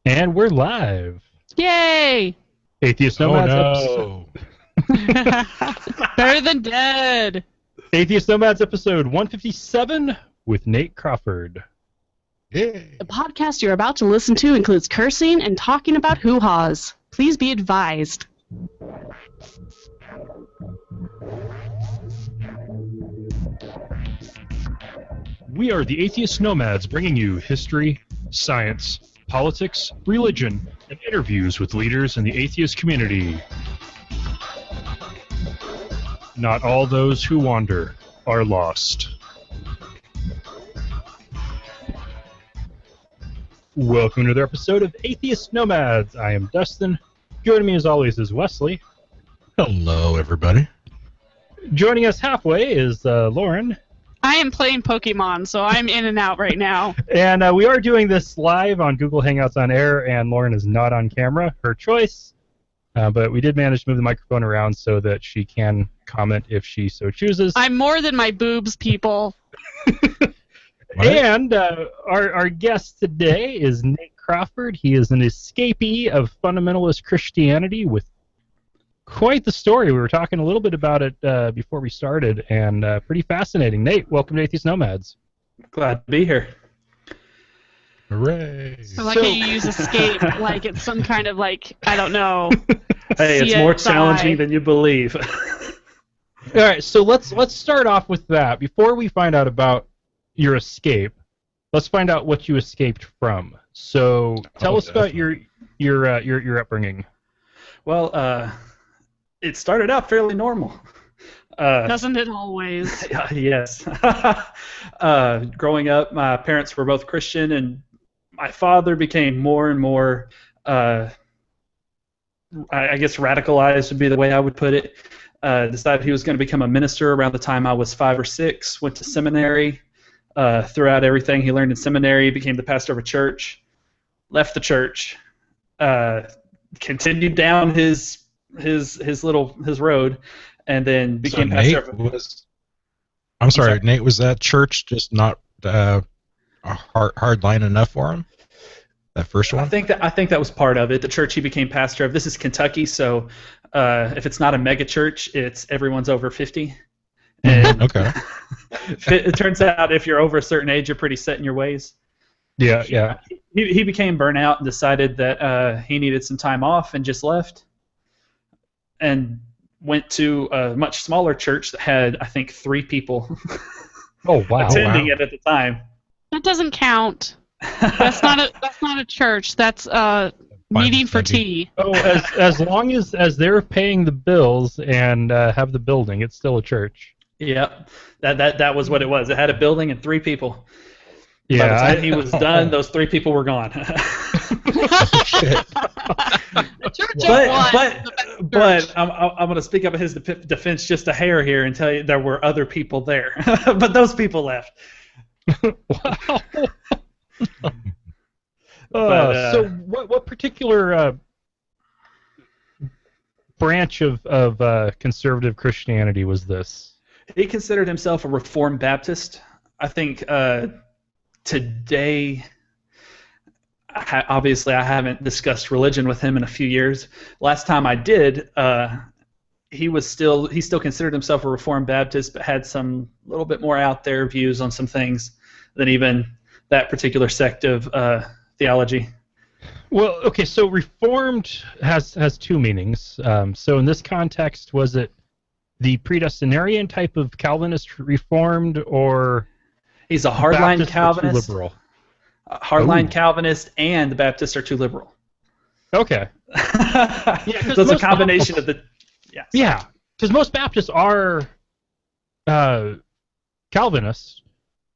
And we're live. Yay! Atheist Oh Nomads episode. no! Better than dead. Atheist Nomads episode 157 with Nate Crawford. Yay! The podcast you're about to listen to includes cursing and talking about hoo-haws. Please be advised. We are the Atheist Nomads, bringing you history, science, politics, religion, and interviews with leaders in the atheist community. Not all those who wander are lost. Welcome to another episode of Atheist Nomads. I am Dustin. Joining me as always is Wesley. Hello, everybody. Joining us halfway is Lauren. I am playing Pokemon, so I'm in and out right now. And we are doing this live on Google Hangouts on Air, and Lauren is not on camera. Her choice. But we did manage to move the microphone around so that she can comment if she so chooses. I'm more than my boobs, people. And our guest today is Nate Crawford. He is an escapee of fundamentalist Christianity with quite the story. We were talking a little bit about it before we started, and pretty fascinating. Nate, welcome to Atheist Nomads. Glad to be here. Hooray! I like how you use escape like it's some kind of I don't know. Hey, it's more CSI. challenging than you believe. All right, so let's start off with that. Before we find out about your escape, let's find out what you escaped from. So tell us about your upbringing. Well, it started out fairly normal. Doesn't it always? Yes. Growing up, my parents were both Christian, and my father became more and more, I guess, radicalized would be the way I would put it. Decided he was going to become a minister around the time I was 5 or 6. Went to seminary. Throughout everything he learned in seminary, became the pastor of a church. Left the church. Continued down his road, and then became pastor of I'm sorry, Nate, was that church just not a hard line enough for him? That first one? I think that was part of it. The church he became pastor of. This is Kentucky, so if it's not a mega church, it's everyone's over 50. And Okay. it turns out if you're over a certain age, you're pretty set in your ways. Yeah. He became burnout and decided that he needed some time off and just left. And went to a much smaller church that had, I think, 3 people Oh wow. attending it at the time. That doesn't count. That's not a church. That's a meeting for tea. Oh, as long as they're paying the bills and have the building, it's still a church. Yep, that was what it was. It had a building and 3 people. By the Yeah. time he was done, those 3 people were gone. The church of one. but I'm going to speak up at his defense just a hair here and tell you there were other people there, but those people left. Wow. But, so what particular branch of conservative Christianity was this? He considered himself a Reformed Baptist. I think today, obviously, I haven't discussed religion with him in a few years. Last time I did, he still considered himself a Reformed Baptist, but had some little bit more out there views on some things than even that particular sect of theology. Well, okay, so Reformed has 2 meanings. So in this context, was it the predestinarian type of Calvinist Reformed, or He's a hardline Baptist Calvinist. too liberal? Hardline Ooh. Calvinist, and the Baptists are too liberal. Okay. So it's a combination of the. Yeah. Yeah, because most Baptists are Calvinists,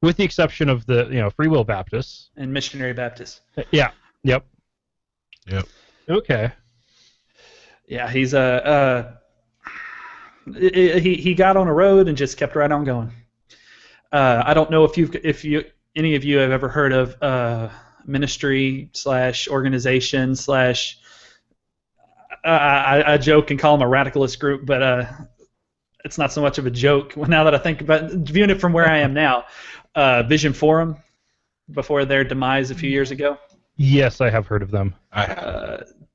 with the exception of the Free Will Baptists. And missionary Baptists. Yeah. Yep. Yep. Okay. Yeah, he's he got on a road and just kept right on going. I don't know if any of you have ever heard of ministry / organization / I joke and call them a radicalist group, but it's not so much of a joke now that I think about it, viewing it from where I am now. Vision Forum, before their demise a few years ago. Yes, I have heard of them.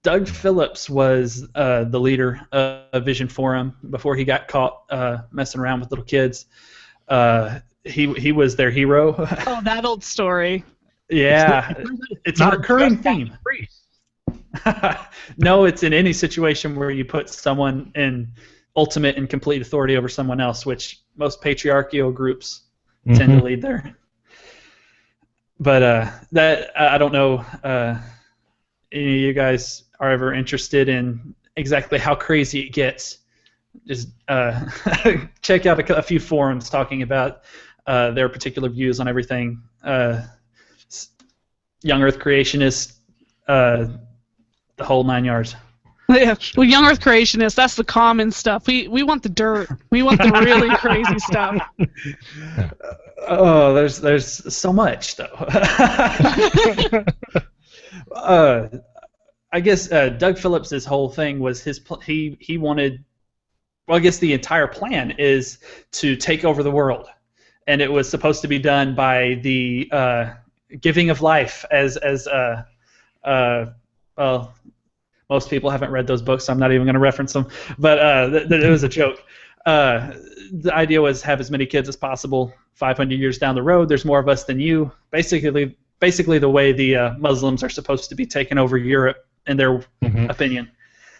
Doug Phillips was the leader of Vision Forum before he got caught messing around with little kids. He was their hero. Oh, that old story. Yeah, it's a recurring theme. No, it's in any situation where you put someone in ultimate and complete authority over someone else, which most patriarchal groups tend to lead there. But that I don't know. Any of you guys are ever interested in exactly how crazy it gets? Just check out a few forums talking about their particular views on everything. Young Earth creationists, the whole 9 yards. Yeah. Well, young Earth creationists, that's the common stuff. We want the dirt. We want the really crazy stuff. Oh, there's so much though. I guess Doug Phillips' whole thing was he wanted. Well, I guess the entire plan is to take over the world, and it was supposed to be done by the giving of life as well. Most people haven't read those books, so I'm not even going to reference them. But it was a joke. The idea was have as many kids as possible. 500 years down the road, there's more of us than you. Basically the way the Muslims are supposed to be taking over Europe, in their opinion.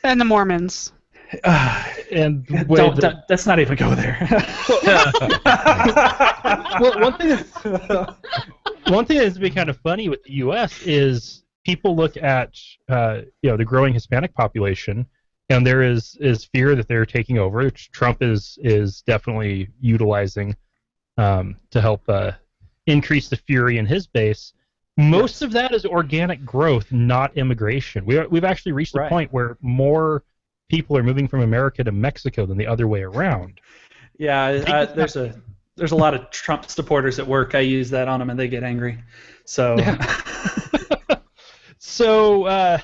And the Mormons. And let's not even go there. Well, one thing that's been kind of funny with the U.S. is people look at the growing Hispanic population, and there is fear that they're taking over, which Trump is definitely utilizing to help increase the fury in his base. Most of that is organic growth, not immigration. We've actually reached a point where more people are moving from America to Mexico than the other way around. Yeah, there's a lot of Trump supporters at work. I use that on them, and they get angry. So. So,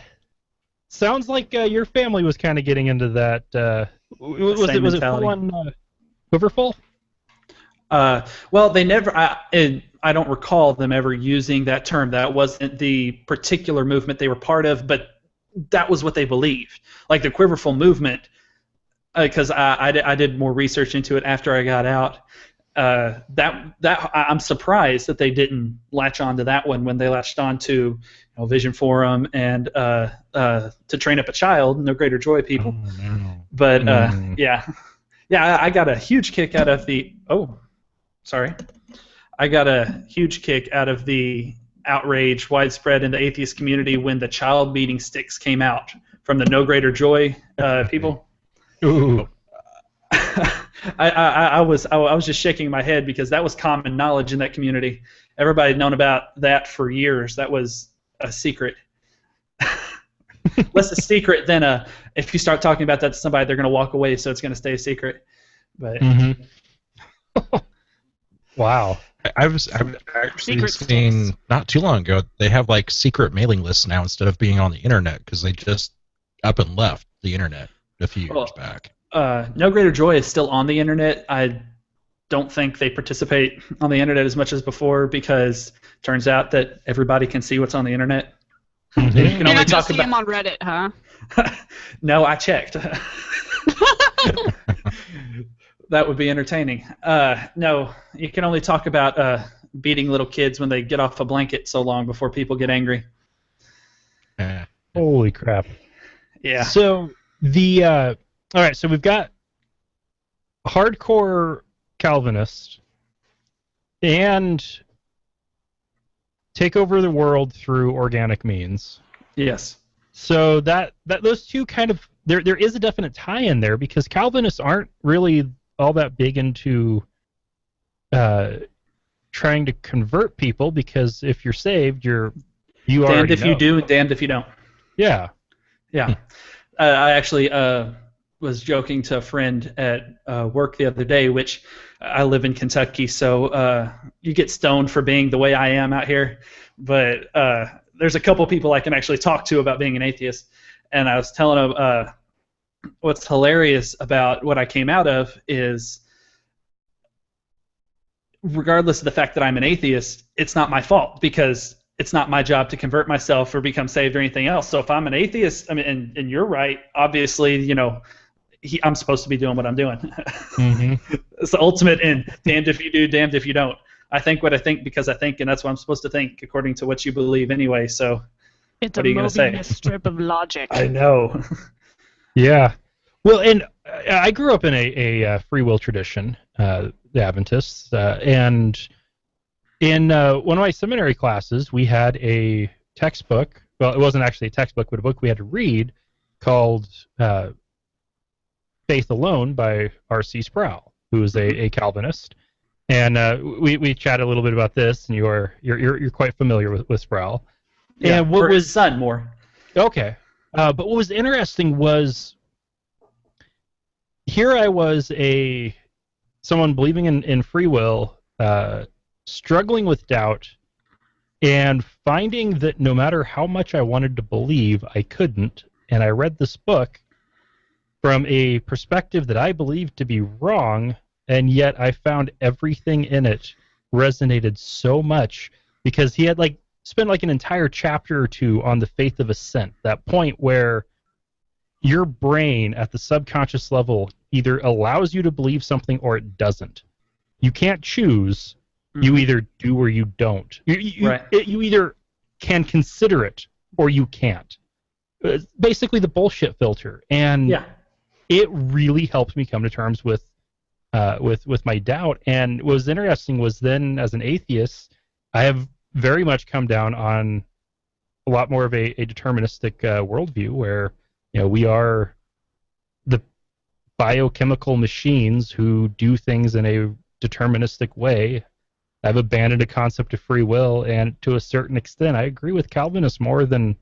sounds like your family was kind of getting into that. Was it full on quiverful? Well, they never. I don't recall them ever using that term. That wasn't the particular movement they were part of, but that was what they believed. Like the quiverful movement, because I did more research into it after I got out. I'm surprised that they didn't latch on to that one when they latched on to Vision Forum and To Train Up a Child, No Greater Joy people. Oh, no. But I got a huge kick out of the I got a huge kick out of the outrage widespread in the atheist community when the child beating sticks came out from the No Greater Joy people. Ooh. I was just shaking my head because that was common knowledge in that community. Everybody had known about that for years. That was a secret. Less a secret than if you start talking about that to somebody, they're going to walk away, so it's going to stay a secret. But Wow. I've actually seen not too long ago they have like secret mailing lists now instead of being on the internet because they just up and left the internet a few years back. No Greater Joy is still on the internet. I don't think they participate on the internet as much as before because it turns out that everybody can see what's on the internet. You can only talk about them on Reddit, huh? No, I checked. That would be entertaining. No, you can only talk about beating little kids when they get off a blanket so long before people get angry. Holy crap. Yeah. So all right, so we've got hardcore Calvinists and take over the world through organic means. Yes. So that those two kind of there is a definite tie-in there because Calvinists aren't really all that big into trying to convert people because if you're saved, you damned if you do, and damned if you don't. Yeah. Yeah. I actually was joking to a friend at work the other day, which I live in Kentucky, so you get stoned for being the way I am out here. But there's a couple people I can actually talk to about being an atheist, and I was telling them what's hilarious about what I came out of is regardless of the fact that I'm an atheist, it's not my fault because it's not my job to convert myself or become saved or anything else. So if I'm an atheist, I mean, and you're right, obviously, I'm supposed to be doing what I'm doing. Mm-hmm. It's the ultimate in damned if you do, damned if you don't. I think what I think because I think, and that's what I'm supposed to think according to what you believe anyway. So It's what a are you going to say? Mobius strip of logic. I know. Yeah. Well, and I grew up in a free will tradition, the Adventists, and in one of my seminary classes, we had a textbook. Well, it wasn't actually a textbook, but a book we had to read called Faith Alone by R.C. Sproul, who is a Calvinist. And we chatted a little bit about this, and you're quite familiar with Sproul. Yeah, and what or was his son more. Okay. But what was interesting was here I was someone believing in free will, struggling with doubt, and finding that no matter how much I wanted to believe, I couldn't. And I read this book from a perspective that I believed to be wrong, and yet I found everything in it resonated so much because he had spent an entire chapter or two on the faith of assent, that point where your brain at the subconscious level either allows you to believe something or it doesn't. You can't choose. Mm-hmm. You either do or you don't. You either can consider it or you can't. Basically the bullshit filter. And it really helped me come to terms with my doubt. And what was interesting was then as an atheist, I have very much come down on a lot more of a deterministic worldview where we are the biochemical machines who do things in a deterministic way. I've abandoned a concept of free will, and to a certain extent, I agree with Calvinists more than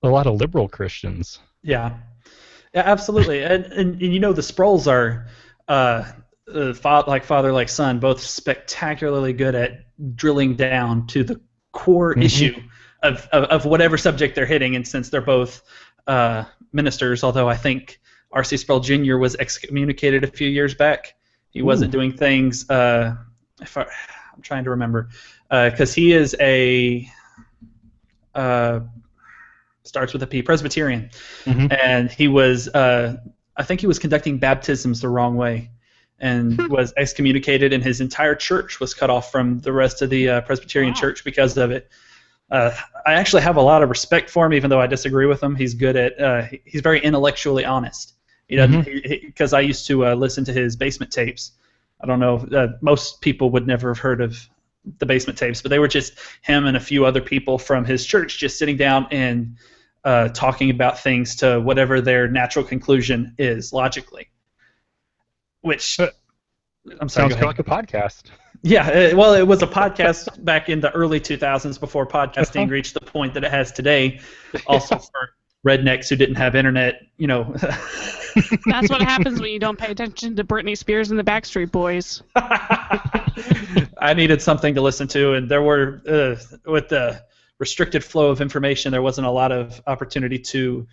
a lot of liberal Christians. Yeah absolutely. and the Sproul's are father like son, both spectacularly good at drilling down to the core issue of whatever subject they're hitting. And since they're both ministers, although I think R.C. Sproul Jr. was excommunicated a few years back, he wasn't doing things. I'm trying to remember, because he is a starts with a P, Presbyterian, and he was I think he was conducting baptisms the wrong way, and was excommunicated, and his entire church was cut off from the rest of the Presbyterian church because of it. I actually have a lot of respect for him, even though I disagree with him. He's good at he's very intellectually honest. He doesn't, because I used to listen to his basement tapes. I don't know, most people would never have heard of the basement tapes, but they were just him and a few other people from his church just sitting down and talking about things to whatever their natural conclusion is logically. Which, I'm sorry. Sounds like a podcast. Yeah, well, it was a podcast back in the early 2000s before podcasting reached the point that it has today. Also for rednecks who didn't have internet, That's what happens when you don't pay attention to Britney Spears and the Backstreet Boys. I needed something to listen to, and there were, with the restricted flow of information, there wasn't a lot of opportunity to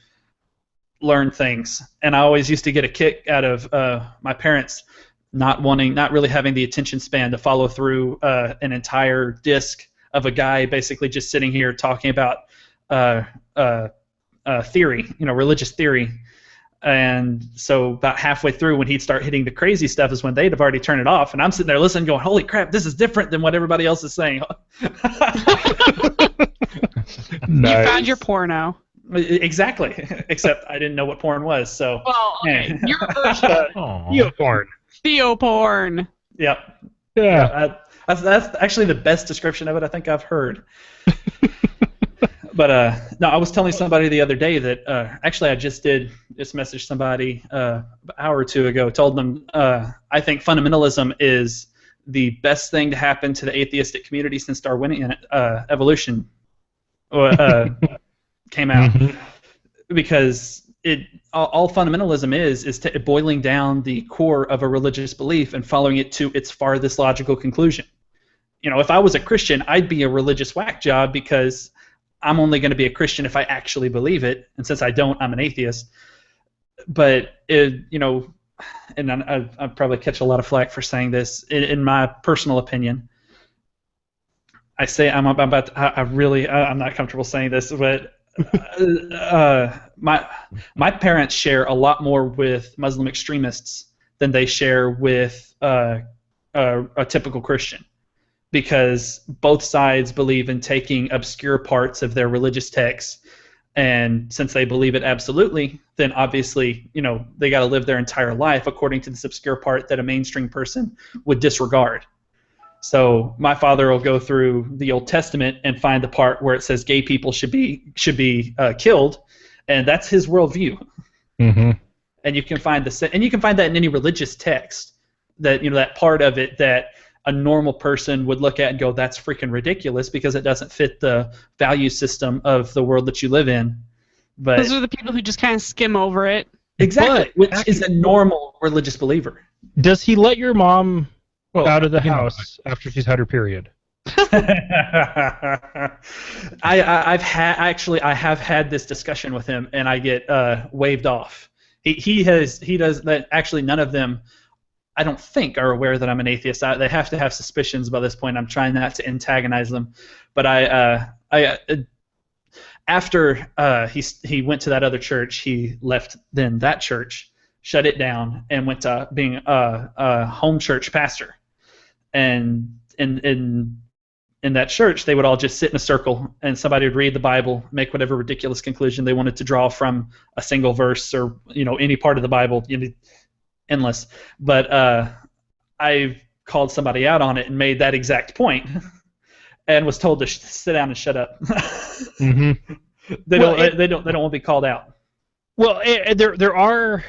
learn things. And I always used to get a kick out of my parents not really having the attention span to follow through an entire disc of a guy basically just sitting here talking about theory, religious theory. And so about halfway through, when he'd start hitting the crazy stuff, is when they'd have already turned it off, and I'm sitting there listening, going, "Holy crap, this is different than what everybody else is saying." Nice. You found your porno. Exactly. Except I didn't know what porn was. So. Well, okay. Your version. Theoporn. Theoporn. Yep. Yeah. That's actually the best description of it I think I've heard. But no, I was telling somebody the other day that actually I just messaged somebody an hour or two ago. Told them I think fundamentalism is the best thing to happen to the atheistic community since Darwinian evolution came out, because all fundamentalism is boiling down the core of a religious belief and following it to its farthest logical conclusion. If I was a Christian, I'd be a religious whack job because I'm only going to be a Christian if I actually believe it, and since I don't, I'm an atheist. But and I'll probably catch a lot of flack for saying this. In my personal opinion, I say I'm about to, I'm not comfortable saying this, but my parents share a lot more with Muslim extremists than they share with a typical Christian, because both sides believe in taking obscure parts of their religious texts, and since they believe it absolutely, then obviously, they got to live their entire life according to this obscure part that a mainstream person would disregard. So my father will go through the Old Testament and find the part where it says gay people should be killed, and that's his worldview. Mm-hmm. And you can find that in any religious text, that that part of it that a normal person would look at and go, that's freaking ridiculous, because it doesn't fit the value system of the world that you live in. But those are the people who just kind of skim over it. Exactly, which is a normal religious believer. Does he let your mom out of the house after she's had her period? I have had this discussion with him, and I get waved off. He does that. Actually, none of them, I don't think, are aware that I'm an atheist. They have to have suspicions by this point. I'm trying not to antagonize them, but after he went to that other church, he left then that church, shut it down, and went to being a home church pastor. And in that church, they would all just sit in a circle, and somebody would read the Bible, make whatever ridiculous conclusion they wanted to draw from a single verse or any part of the Bible. Endless. But I called somebody out on it and made that exact point, and was told to sit down and shut up. Mm-hmm. They don't want to be called out. Well, there are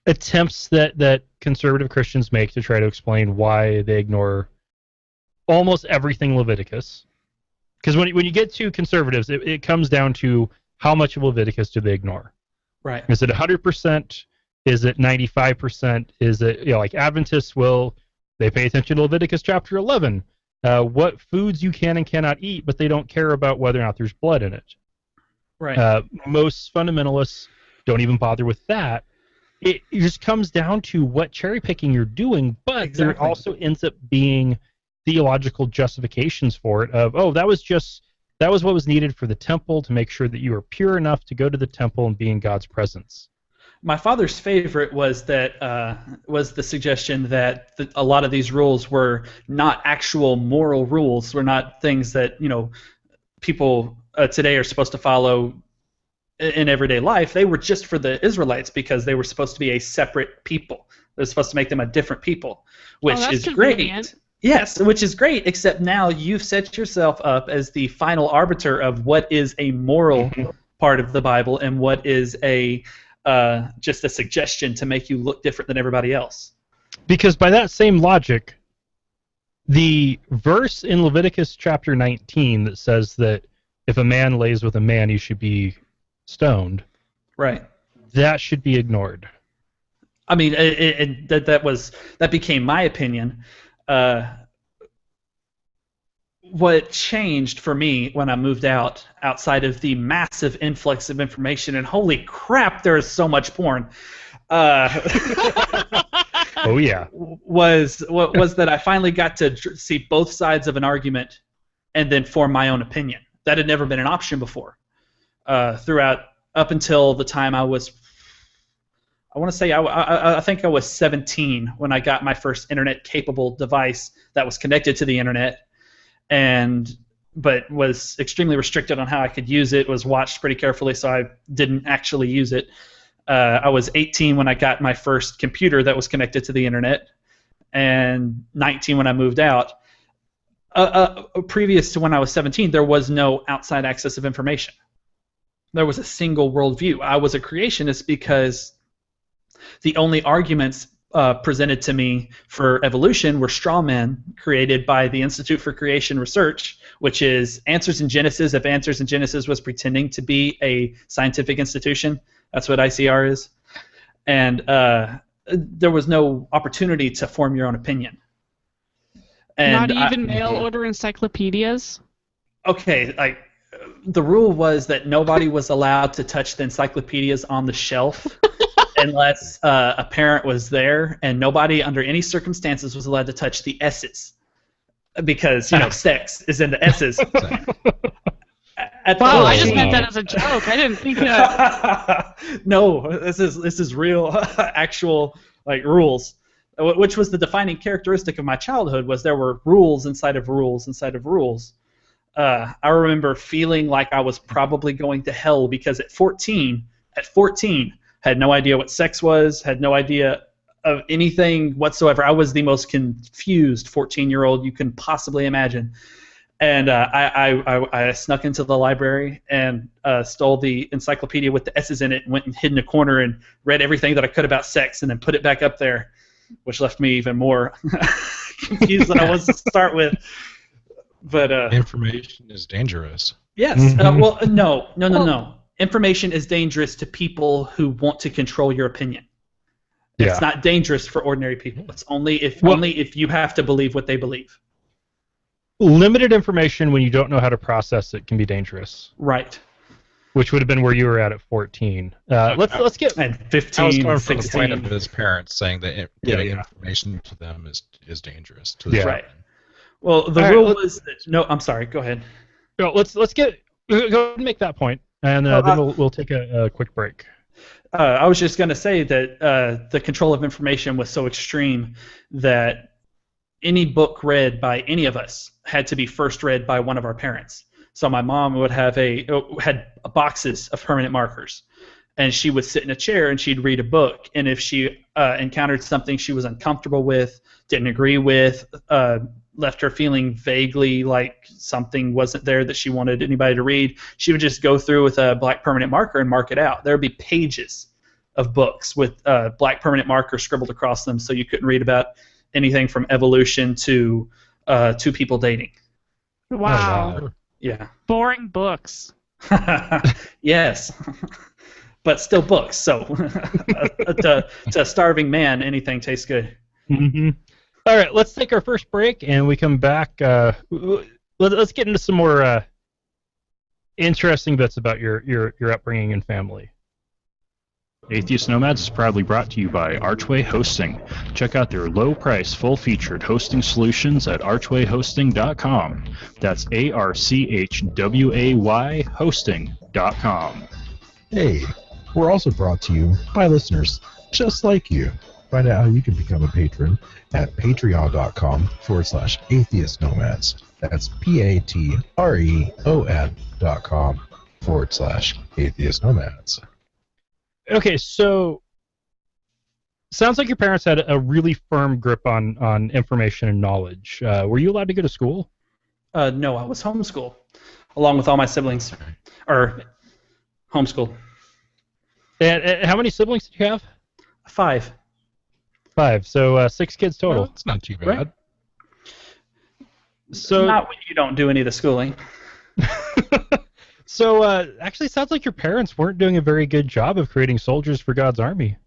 attempts that conservative Christians make to try to explain why they ignore almost everything Leviticus. Because when you get to conservatives, it comes down to how much of Leviticus do they ignore. Right. Is it 100%? Is it 95%? Is it, like Adventists they pay attention to Leviticus chapter 11, what foods you can and cannot eat, but they don't care about whether or not there's blood in it. Right. Most fundamentalists don't even bother with that. It just comes down to what cherry picking you're doing, but Exactly. There also ends up being theological justifications for it of, that was what was needed for the temple to make sure that you were pure enough to go to the temple and be in God's presence. My father's favorite was the suggestion that a lot of these rules were not actual moral rules, were not things that people today are supposed to follow in everyday life. They were just for the Israelites, because they were supposed to be a separate people. They're supposed to make them a different people, which is convenient. Great. Yes, which is great, except now you've set yourself up as the final arbiter of what is a moral part of the Bible and what is just a suggestion to make you look different than everybody else. Because by that same logic, the verse in Leviticus chapter 19 that says that if a man lays with a man, he should be stoned. Right. That should be ignored. I mean, that became my opinion. What changed for me when I moved outside of the massive influx of information, and holy crap, there is so much porn. Oh yeah. Was that I finally got to see both sides of an argument and then form my own opinion. That had never been an option before. Throughout up until the time I was, I want to say I think I was 17 when I got my first internet-capable device that was connected to the internet, but was extremely restricted on how I could use it. Was watched pretty carefully, so I didn't actually use it. I was 18 when I got my first computer that was connected to the internet, and 19 when I moved out. Previous to when I was 17, there was no outside access of information. There was a single worldview. I was a creationist because the only arguments presented to me for evolution were straw men created by the Institute for Creation Research, which is Answers in Genesis. If Answers in Genesis was pretending to be a scientific institution, that's what ICR is. And there was no opportunity to form your own opinion. And not even mail order encyclopedias? Okay, the rule was that nobody was allowed to touch the encyclopedias on the shelf unless a parent was there, and nobody under any circumstances was allowed to touch the S's. because sex is in the S's. Wow, I just meant that as a joke. I didn't think that. No, this is real, actual rules, which was the defining characteristic of my childhood. Was there were rules inside of rules inside of rules. I remember feeling like I was probably going to hell because at 14, had no idea what sex was, had no idea of anything whatsoever. I was the most confused 14-year-old you can possibly imagine. And I snuck into the library and stole the encyclopedia with the S's in it and went and hid in a corner and read everything that I could about sex and then put it back up there, which left me even more confused than I was to start with. But information is dangerous. Yes. Mm-hmm. Well, no. Information is dangerous to people who want to control your opinion. Yeah. It's not dangerous for ordinary people. It's only if you have to believe what they believe. Limited information when you don't know how to process it can be dangerous. Right. Which would have been where you were at 14. Let's get and 15. I was going 16. from the point of his parents saying that giving information to them is dangerous. To yeah. Right. Well, the rule was that. No, I'm sorry. Go ahead. No, let's go ahead and make that point, and then we'll take a quick break. I was just going to say that the control of information was so extreme that any book read by any of us had to be first read by one of our parents. So my mom would had boxes of permanent markers, and she would sit in a chair and she'd read a book. And if she encountered something she was uncomfortable with, didn't agree with, left her feeling vaguely like something wasn't there that she wanted anybody to read, she would just go through with a black permanent marker and mark it out. There would be pages of books with black permanent marker scribbled across them, so you couldn't read about anything from evolution to two people dating. Wow. Oh, wow. Yeah. Boring books. Yes. But still books, so to a starving man, anything tastes good. Mm-hmm. All right, let's take our first break, and we come back. Let's get into some more interesting bits about your upbringing and family. Atheist Nomads is proudly brought to you by Archway Hosting. Check out their low-price, full-featured hosting solutions at archwayhosting.com. That's ARCHWAY hosting.com. Hey, we're also brought to you by listeners just like you. Find out how you can become a patron at patreon.com/atheist nomads. That's patreon.com/atheist nomads. Okay, so sounds like your parents had a really firm grip on information and knowledge. Were you allowed to go to school? No, I was homeschooled, along with all my siblings, or homeschooled. And how many siblings did you have? 5. 5, so 6 kids total. Well, that's not too bad. Right. So not when you don't do any of the schooling. So actually, it sounds like your parents weren't doing a very good job of creating soldiers for God's army.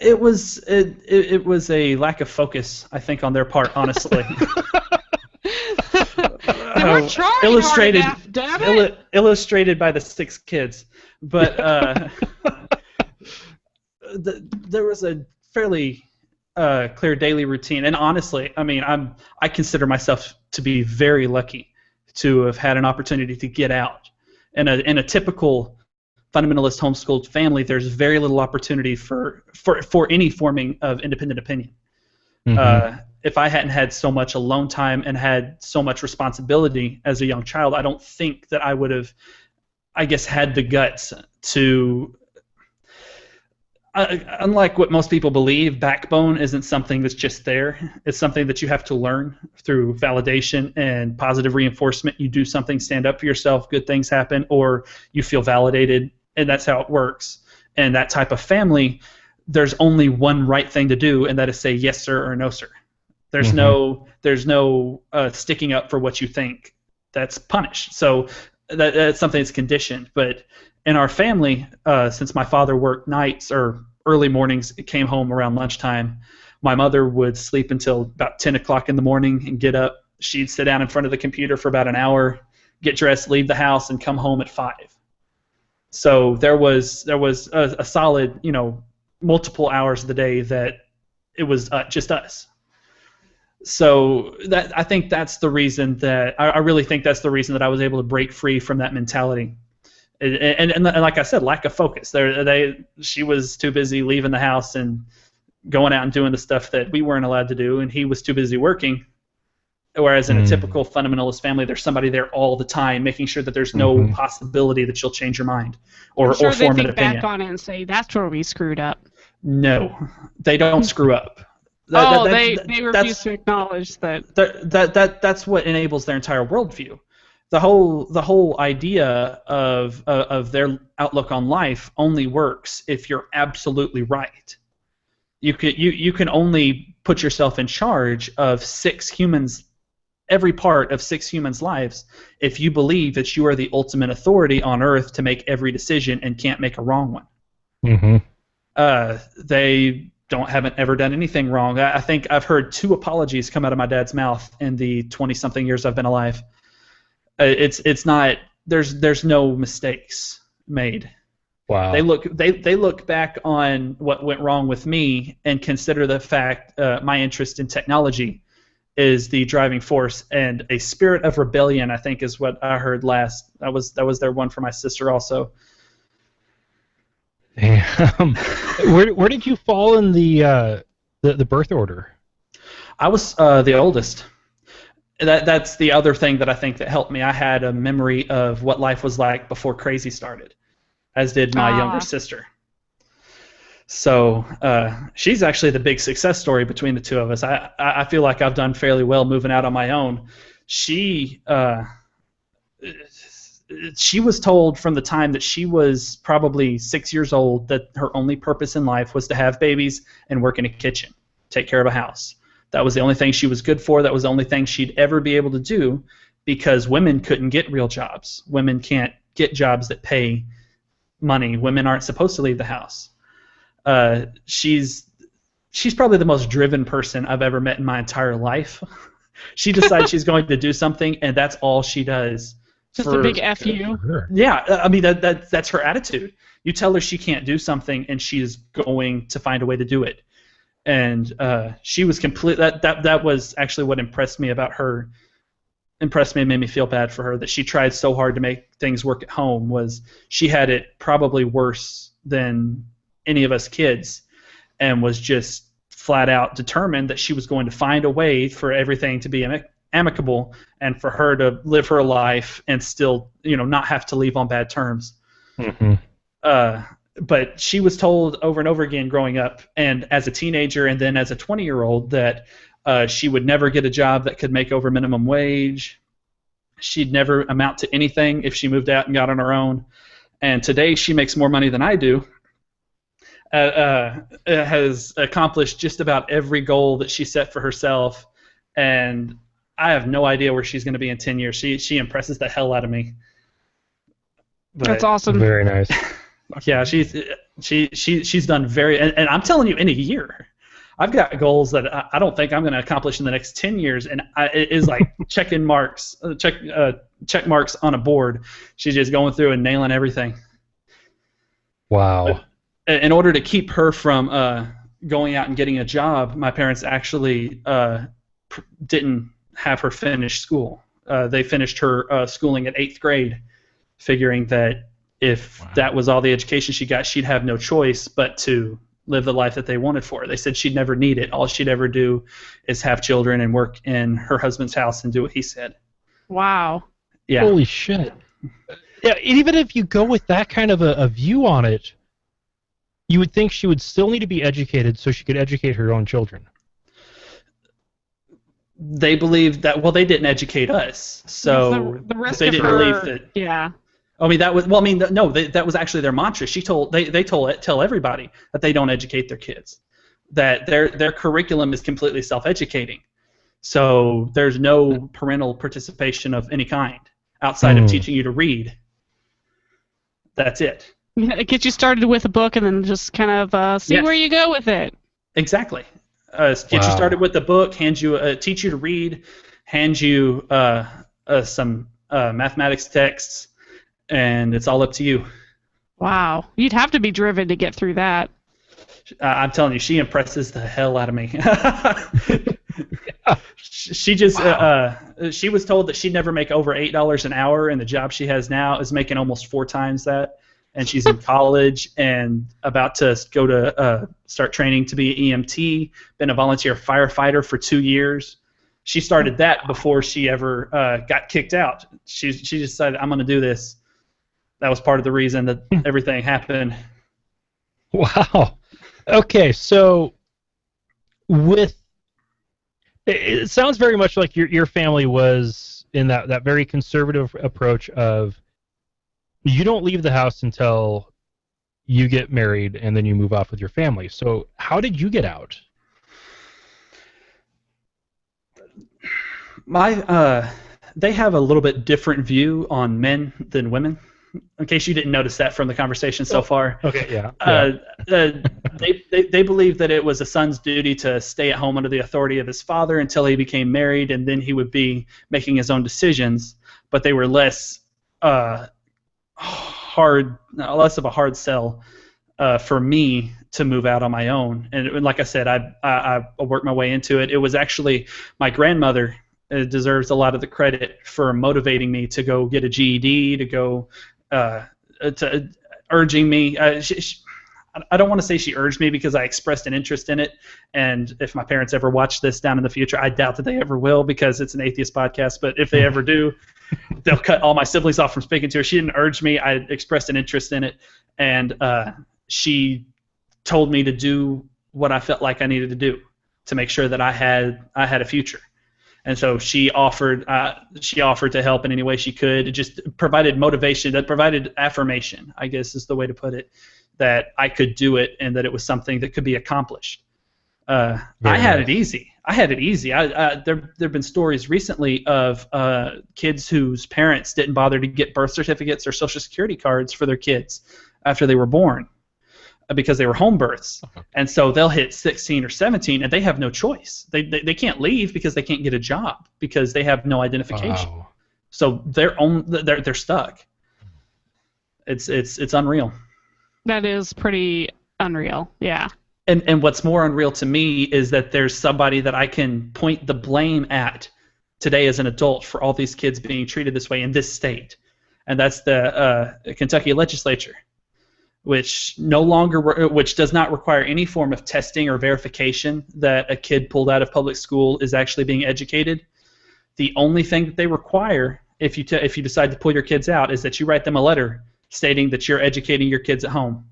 It was a lack of focus, I think, on their part, honestly. They weren't trying illustrated, hard enough, damn it. Illustrated by the 6 kids, but there was a fairly clear daily routine, and honestly, I mean, I consider myself to be very lucky to have had an opportunity to get out. In a typical fundamentalist homeschooled family, there's very little opportunity for any forming of independent opinion. Mm-hmm. If I hadn't had so much alone time and had so much responsibility as a young child, I don't think that I would have, I guess, had the guts to. Unlike what most people believe, backbone isn't something that's just there. It's something that you have to learn through validation and positive reinforcement. You do something, stand up for yourself, good things happen, or you feel validated, and that's how it works. And that type of family, there's only one right thing to do, and that is say yes sir or no sir. There's no sticking up for what you think. That's punished. So that's something that's conditioned. But in our family, since my father worked nights or early mornings, came home around lunchtime, my mother would sleep until about 10 o'clock in the morning and get up. She'd sit down in front of the computer for about an hour, get dressed, leave the house, and come home at 5. So there was a solid, multiple hours of the day that it was just us. So I think that's the reason that I really think that's the reason that I was able to break free from that mentality. And like I said, lack of focus. She was too busy leaving the house and going out and doing the stuff that we weren't allowed to do, and he was too busy working. Whereas in a typical fundamentalist family, there's somebody there all the time, making sure that there's no possibility that you'll change your mind or I'm sure form they an think opinion. back on it and say, that's where we screwed up. No, they don't screw up. They refuse to acknowledge that. That's what enables their entire worldview. The whole idea of their outlook on life only works if you're absolutely right. You can only put yourself in charge of 6 humans, every part of 6 humans' lives, if you believe that you are the ultimate authority on Earth to make every decision and can't make a wrong one. They haven't ever done anything wrong. I think I've heard 2 apologies come out of my dad's mouth in the 20-something years I've been alive. It's not, there's no mistakes made. Wow. They look back on what went wrong with me and consider the fact my interest in technology is the driving force, and a spirit of rebellion, I think, is what I heard last. That was their one for my sister also. Damn. Where did you fall in the birth order? I was the oldest. That's the other thing that I think that helped me. I had a memory of what life was like before crazy started, as did my younger sister. So she's actually the big success story between the 2 of us. I feel like I've done fairly well moving out on my own. She was told from the time that she was probably 6 years old that her only purpose in life was to have babies and work in a kitchen, take care of a house. That was the only thing she was good for. That was the only thing she'd ever be able to do, because women couldn't get real jobs. Women can't get jobs that pay money. Women aren't supposed to leave the house. She's probably the most driven person I've ever met in my entire life. She decides she's going to do something, and that's all she does. Just a big F you. Yeah, I mean that's her attitude. You tell her she can't do something, and she is going to find a way to do it. And she was that was actually what impressed me about her. Impressed me and made me feel bad for her, that she tried so hard to make things work at home. Was she had it probably worse than any of us kids, and was just flat out determined that she was going to find a way for everything to be amicable and for her to live her life and still, not have to leave on bad terms. But she was told over and over again growing up, and as a teenager and then as a 20-year-old, that she would never get a job that could make over minimum wage. She'd never amount to anything if she moved out and got on her own. And today she makes more money than I do. Has accomplished just about every goal that she set for herself, and I have no idea where she's going to be in 10 years. She impresses the hell out of me. But, that's awesome. Very nice. Yeah, she's done very, and I'm telling you, in a year, I've got goals that I don't think I'm going to accomplish in the next 10 years, and it is like check marks on a board. She's just going through and nailing everything. Wow. But in order to keep her from going out and getting a job, my parents actually didn't have her finish school. They finished her schooling at 8th grade, figuring that if that was all the education she got, she'd have no choice but to live the life that they wanted for her. They said she'd never need it. All she'd ever do is have children and work in her husband's house and do what he said. Wow. Yeah. Holy shit. Yeah, even if you go with that kind of a view on it, you would think she would still need to be educated so she could educate her own children. They believe that, well, they didn't educate us, so the rest they of didn't her, believe that. Yeah. I mean, that was, well, I mean, no, that was actually their mantra. They tell everybody that they don't educate their kids, that their curriculum is completely self-educating. So there's no parental participation of any kind outside of teaching you to read. That's it. Get you started with a book and then just kind of see where you go with it. Exactly. Get you started with the book, teach you to read, hand you some mathematics texts, and it's all up to you. Wow. You'd have to be driven to get through that. I'm telling you, she impresses the hell out of me. She just she was told that she'd never make over $8 an hour, and the job she has now is making almost 4 times that. And she's in college and about to go to start training to be an EMT. Been a volunteer firefighter for 2 years. She started that before she ever got kicked out. She decided, I'm going to do this. That was part of the reason that everything happened. Wow. Okay, so it sounds very much like your family was in that very conservative approach of you don't leave the house until you get married and then you move off with your family. So how did you get out? They have a little bit different view on men than women. In case you didn't notice that from the conversation so far. Okay, yeah. They believe that it was a son's duty to stay at home under the authority of his father until he became married, and then he would be making his own decisions. But they were less of a hard sell for me to move out on my own. And like I said, I worked my way into it. It was actually my grandmother deserves a lot of the credit for motivating me to go get a GED, to go to urging me. I don't want to say she urged me because I expressed an interest in it. And if my parents ever watch this down in the future, I doubt that they ever will because it's an atheist podcast. But if they ever do, they'll cut all my siblings off from speaking to her. She didn't urge me. I expressed an interest in it. And she told me to do what I felt like I needed to do to make sure that I had a future. And so she offered to help in any way she could. It just provided motivation, that provided affirmation, I guess is the way to put it, that I could do it and that it was something that could be accomplished. I had it easy. There have been stories recently of kids whose parents didn't bother to get birth certificates or Social Security cards for their kids after they were born because they were home births. And so they'll hit 16 or 17 and they have no choice. They can't leave because they can't get a job because they have no identification. Wow. So they're stuck. It's unreal. That is pretty unreal. Yeah. And what's more unreal to me is that there's somebody that I can point the blame at today as an adult for all these kids being treated this way in this state. And that's the Kentucky legislature, which does not require any form of testing or verification that a kid pulled out of public school is actually being educated. The only thing that they require if you decide to pull your kids out is that you write them a letter stating that you're educating your kids at home.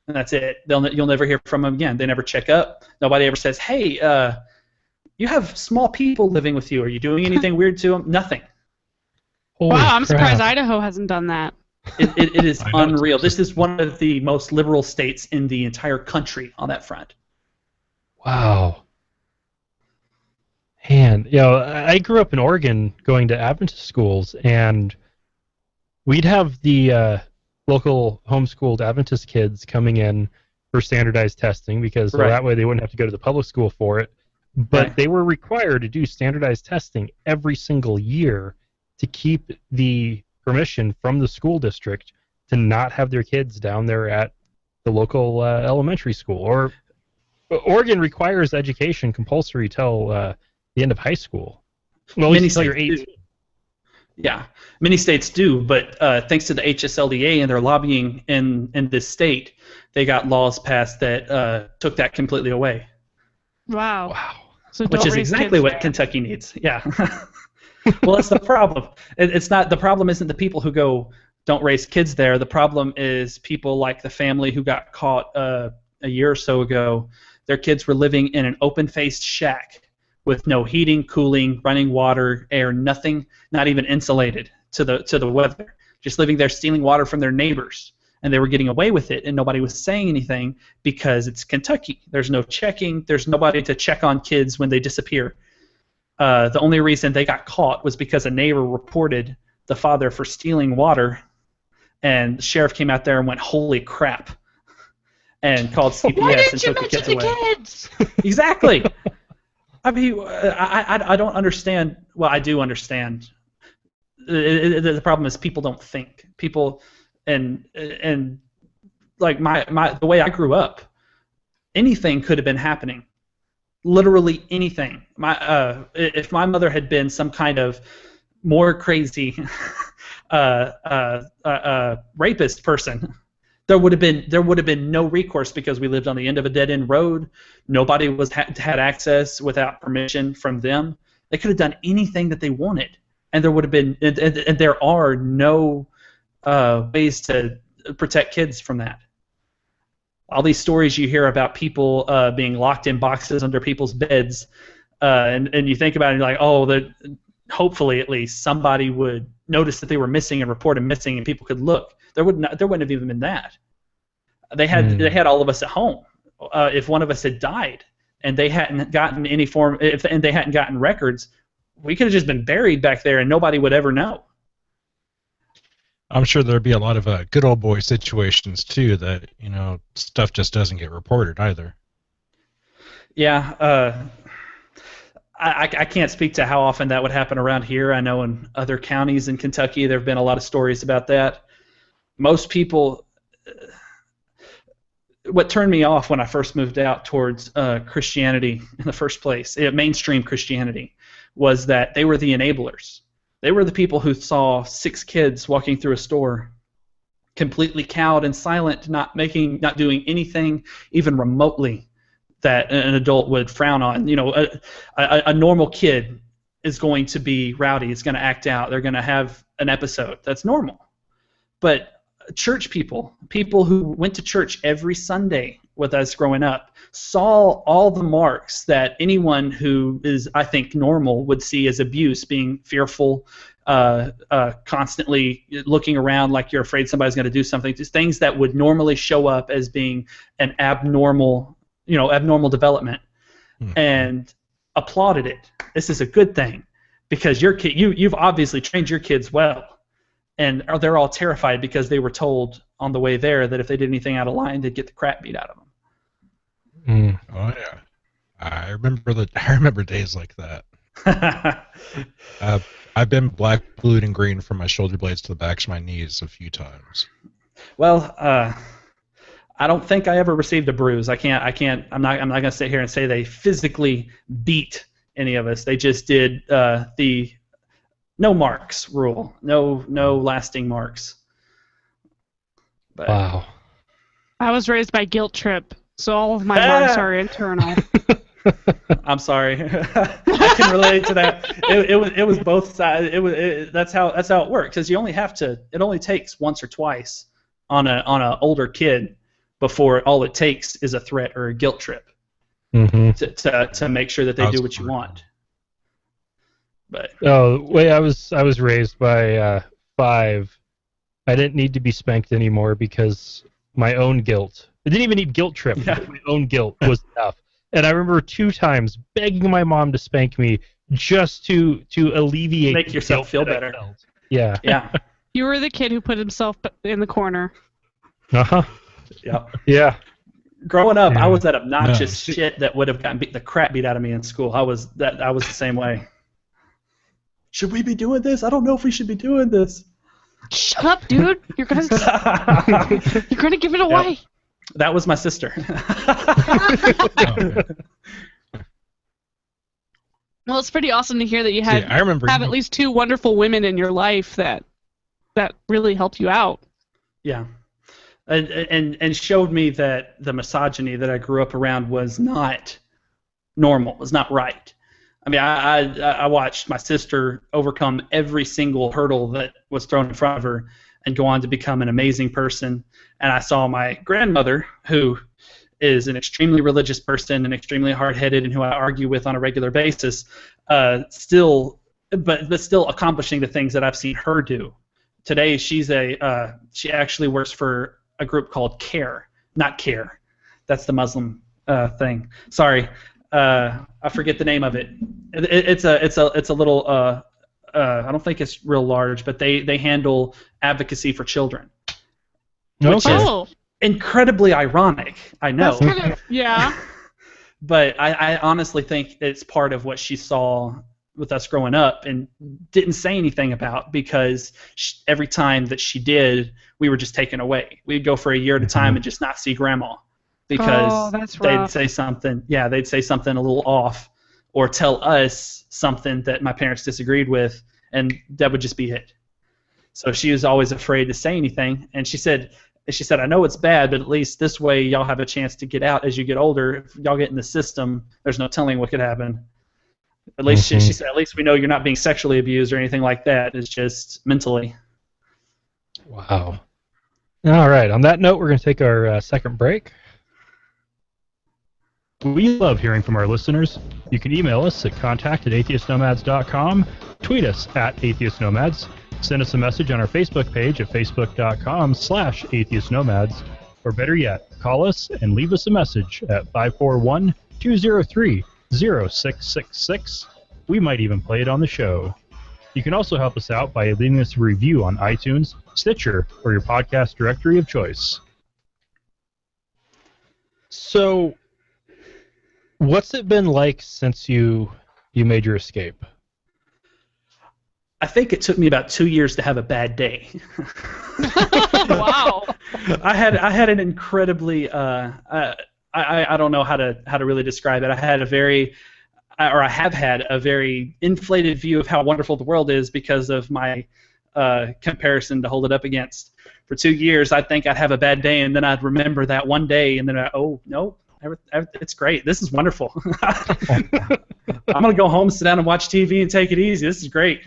And that's it. You'll never hear from them again. They never check up. Nobody ever says, hey, you have small people living with you. Are you doing anything weird to them? Nothing. Holy wow, I'm surprised Idaho hasn't done that. It is unreal. This is one of the most liberal states in the entire country on that front. Wow. Man, I grew up in Oregon going to Adventist schools, and we'd have the local homeschooled Adventist kids coming in for standardized testing because that way they wouldn't have to go to the public school for it. But they were required to do standardized testing every single year to keep the permission from the school district to not have their kids down there at the local elementary school. Or Oregon requires education compulsory till the end of high school. Well, until you're 18. Yeah, many states do, but thanks to the HSLDA and their lobbying in this state, they got laws passed that took that completely away. Wow. So which is exactly what Kentucky needs. Yeah. Well, that's the problem. It's not the problem. Isn't the people who go don't raise kids there? The problem is people like the family who got caught a year or so ago. Their kids were living in an open-faced shack with no heating, cooling, running water, air, nothing, not even insulated to the weather. Just living there, stealing water from their neighbors, and they were getting away with it, and nobody was saying anything because it's Kentucky. There's no checking. There's nobody to check on kids when they disappear. The only reason they got caught was because a neighbor reported the father for stealing water, and the sheriff came out there and went, "Holy crap!" and called CPS and took the kids away. Kids? Exactly. I mean, I don't understand. Well, I do understand. The problem is people don't think. People, and like the way I grew up, anything could have been happening. literally anything. If my mother had been some kind of more crazy rapist person, there would have been no recourse because we lived on the end of a dead end road. Nobody had access without permission from them. They could have done anything that they wanted, and there would have been and there are no ways to protect kids from that. All these stories you hear about people being locked in boxes under people's beds, and you think about it, and you're like, oh, hopefully at least somebody would notice that they were missing and report them missing, and people could look. There wouldn't have even been that. They had all of us at home. If one of us had died and they hadn't gotten any form, and they hadn't gotten records, we could have just been buried back there and nobody would ever know. I'm sure there'd be a lot of good old boy situations too that stuff just doesn't get reported either. Yeah, I can't speak to how often that would happen around here. I know in other counties in Kentucky there have been a lot of stories about that. Most people, what turned me off when I first moved out towards Christianity in the first place, mainstream Christianity, was that they were the enablers. They were the people who saw 6 kids walking through a store, completely cowed and silent, not doing anything even remotely that an adult would frown on. A normal kid is going to be rowdy. It's going to act out. They're going to have an episode. That's normal. But church people who went to church every Sunday with us growing up, saw all the marks that anyone who is, I think, normal would see as abuse, being fearful, constantly looking around like you're afraid somebody's going to do something, just things that would normally show up as being an abnormal development, and applauded it. This is a good thing because you've obviously trained your kids well. And they're all terrified because they were told on the way there that if they did anything out of line, they'd get the crap beat out of them. Oh yeah, I remember days like that. I've been black, blue, and green from my shoulder blades to the backs of my knees a few times. Well, I don't think I ever received a bruise. I'm not going to sit here and say they physically beat any of us. They just did the no marks rule. No lasting marks. But, wow. I was raised by guilt trip, so all of my marks are internal. I'm sorry. I can relate to that. It was both sides. That's how it works. Because you only have to. It only takes once or twice on a older kid before all it takes is a threat or a guilt trip to make sure that they do what you want. But the way I was raised by 5, I didn't need to be spanked anymore because my own guilt. I didn't even need guilt trip. Yeah. My own guilt was enough. And I remember 2 times begging my mom to spank me just to alleviate. Make yourself feel better. Yeah. Yeah. You were the kid who put himself in the corner. Uh-huh. Yeah. Yeah. Growing up, I was that obnoxious shit that would have gotten the crap beat out of me in school. I was the same way. Should we be doing this? I don't know if we should be doing this. Shut up, dude! You're gonna give it away. Yep. That was my sister. Well, it's pretty awesome to hear that you have at least 2 wonderful women in your life that really helped you out. Yeah, and showed me that the misogyny that I grew up around was not normal, was not right. I mean, I watched my sister overcome every single hurdle that was thrown in front of her and go on to become an amazing person. And I saw my grandmother, who is an extremely religious person and extremely hard-headed and who I argue with on a regular basis, still accomplishing the things that I've seen her do. Today, she actually works for a group called CARE, not CARE. That's the Muslim thing. Sorry. I forget the name of it. It's a little I don't think it's real large, but they handle advocacy for children. Which is incredibly ironic, I know. That's kind of, yeah. But I honestly think it's part of what she saw with us growing up and didn't say anything about, because every time that she did, we were just taken away. We'd go for a year at a time and just not see grandma. because that's they'd rough. say something. Yeah, they'd say something a little off, or tell us something that my parents disagreed with, and that would just be it. So she was always afraid to say anything, and she said, I know it's bad, but at least this way y'all have a chance to get out as you get older. If y'all get in the system, there's no telling what could happen. At least she said, at least we know you're not being sexually abused or anything like that. It's just mentally. Wow. All right. On that note, we're going to take our second break. We love hearing from our listeners. You can email us at contact@atheistnomads.com, tweet us @atheistnomads, send us a message on our Facebook page at facebook.com/atheistnomads, or better yet, call us and leave us a message at 541-203-0666. We might even play it on the show. You can also help us out by leaving us a review on iTunes, Stitcher, or your podcast directory of choice. So, what's it been like since you made your escape? I think it took me about 2 years to have a bad day. Wow. I had an incredibly I don't know how to really describe it. I have had a very inflated view of how wonderful the world is because of my comparison to hold it up against. For 2 years, I'd think I'd have a bad day, and then I'd remember that one day, and then no, it's great. This is wonderful. I'm gonna go home, sit down, and watch TV and take it easy. This is great.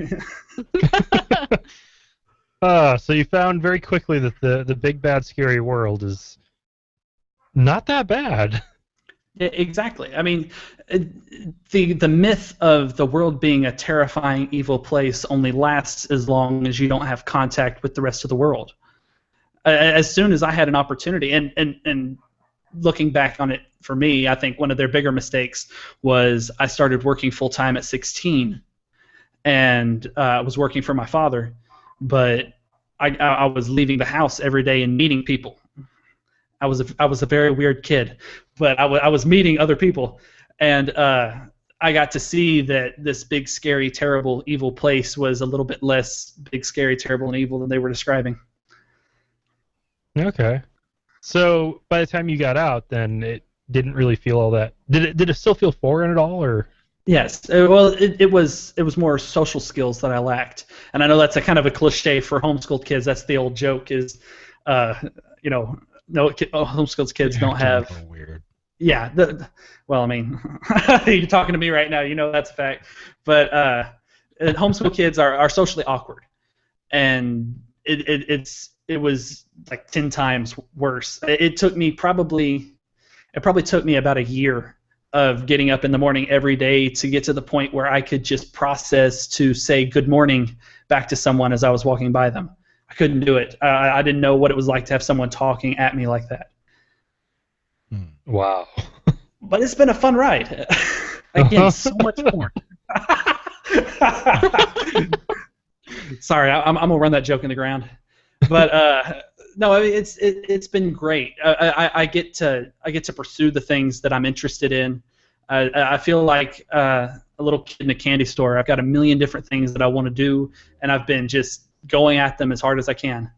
So you found very quickly that the big bad scary world is not that bad. Exactly. I mean, the myth of the world being a terrifying, evil place only lasts as long as you don't have contact with the rest of the world. As soon as I had an opportunity, and looking back on it for me, I think one of their bigger mistakes was I started working full-time at 16, and I was working for my father, but I was leaving the house every day and meeting people. I was a very weird kid, but I was meeting other people, and I got to see that this big, scary, terrible, evil place was a little bit less big, scary, terrible, and evil than they were describing. Okay. So by the time you got out, then it didn't really feel all that. Did it still feel foreign at all, or? Yes. Well, it was more social skills that I lacked, and I know that's a kind of a cliche for homeschooled kids. That's the old joke is, no, homeschooled kids don't have. Weird. Yeah. Well, I mean, you're talking to me right now. You know that's a fact. But homeschool kids are socially awkward, and it was like 10 times worse. It probably took me about a year of getting up in the morning every day to get to the point where I could just process to say good morning back to someone as I was walking by them. I couldn't do it. I didn't know what it was like to have someone talking at me like that. Wow. But it's been a fun ride. Again, so much more. Sorry, I'm gonna run that joke in the ground. But no, it's been great. I get to pursue the things that I'm interested in. I feel like a little kid in a candy store. I've got a million different things that I want to do, and I've been just going at them as hard as I can.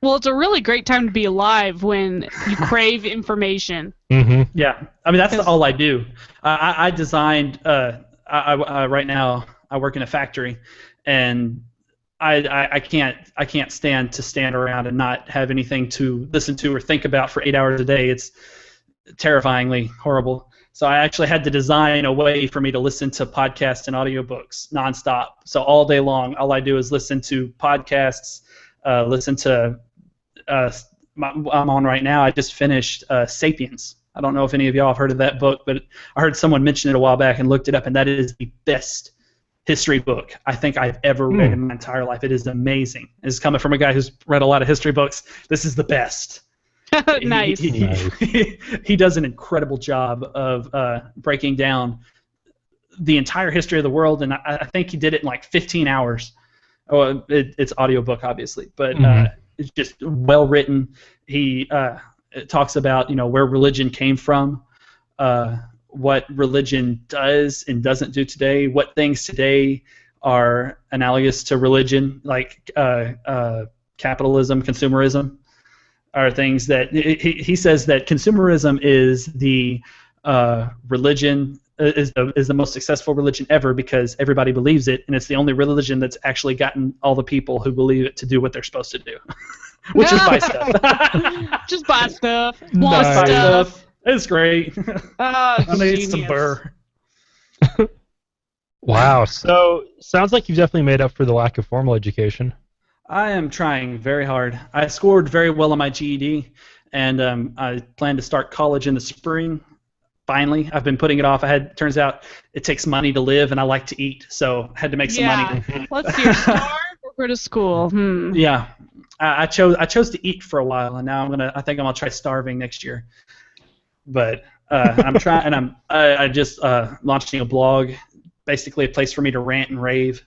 Well, it's a really great time to be alive when you crave information. Mm-hmm. Yeah, I mean that's all I do. I designed. Right now I work in a factory, and I can't stand around and not have anything to listen to or think about for 8 hours a day. It's terrifyingly horrible. So I actually had to design a way for me to listen to podcasts and audiobooks nonstop. So all day long, all I do is listen to podcasts, listen to. I'm on right now. I just finished *Sapiens*. I don't know if any of y'all have heard of that book, but I heard someone mention it a while back and looked it up, and that is the best history book I think I've ever read in my entire life. It is amazing. It's coming from a guy who's read a lot of history books. This is the best. Nice. He does an incredible job of breaking down the entire history of the world, and I think he did it in like 15 hours. Oh, it's audiobook, obviously, but it's just well written. He talks about where religion came from, what religion does and doesn't do today, what things today are analogous to religion, like capitalism, consumerism. are things that he says that consumerism is the religion is the most successful religion ever because everybody believes it, and it's the only religion that's actually gotten all the people who believe it to do what they're supposed to do, which is buy stuff. Just buy stuff. Nice. Buy stuff. It's great. I need some burr. Wow. So sounds like you've definitely made up for the lack of formal education. I am trying very hard. I scored very well on my GED, and I plan to start college in the spring. Finally, I've been putting it off. Turns out it takes money to live, and I like to eat, so I had to make some money. Let's see, starve or go to school. Yeah, I chose to eat for a while, and now I think I'm gonna try starving next year. But I'm trying, and I just launching a blog, basically a place for me to rant and rave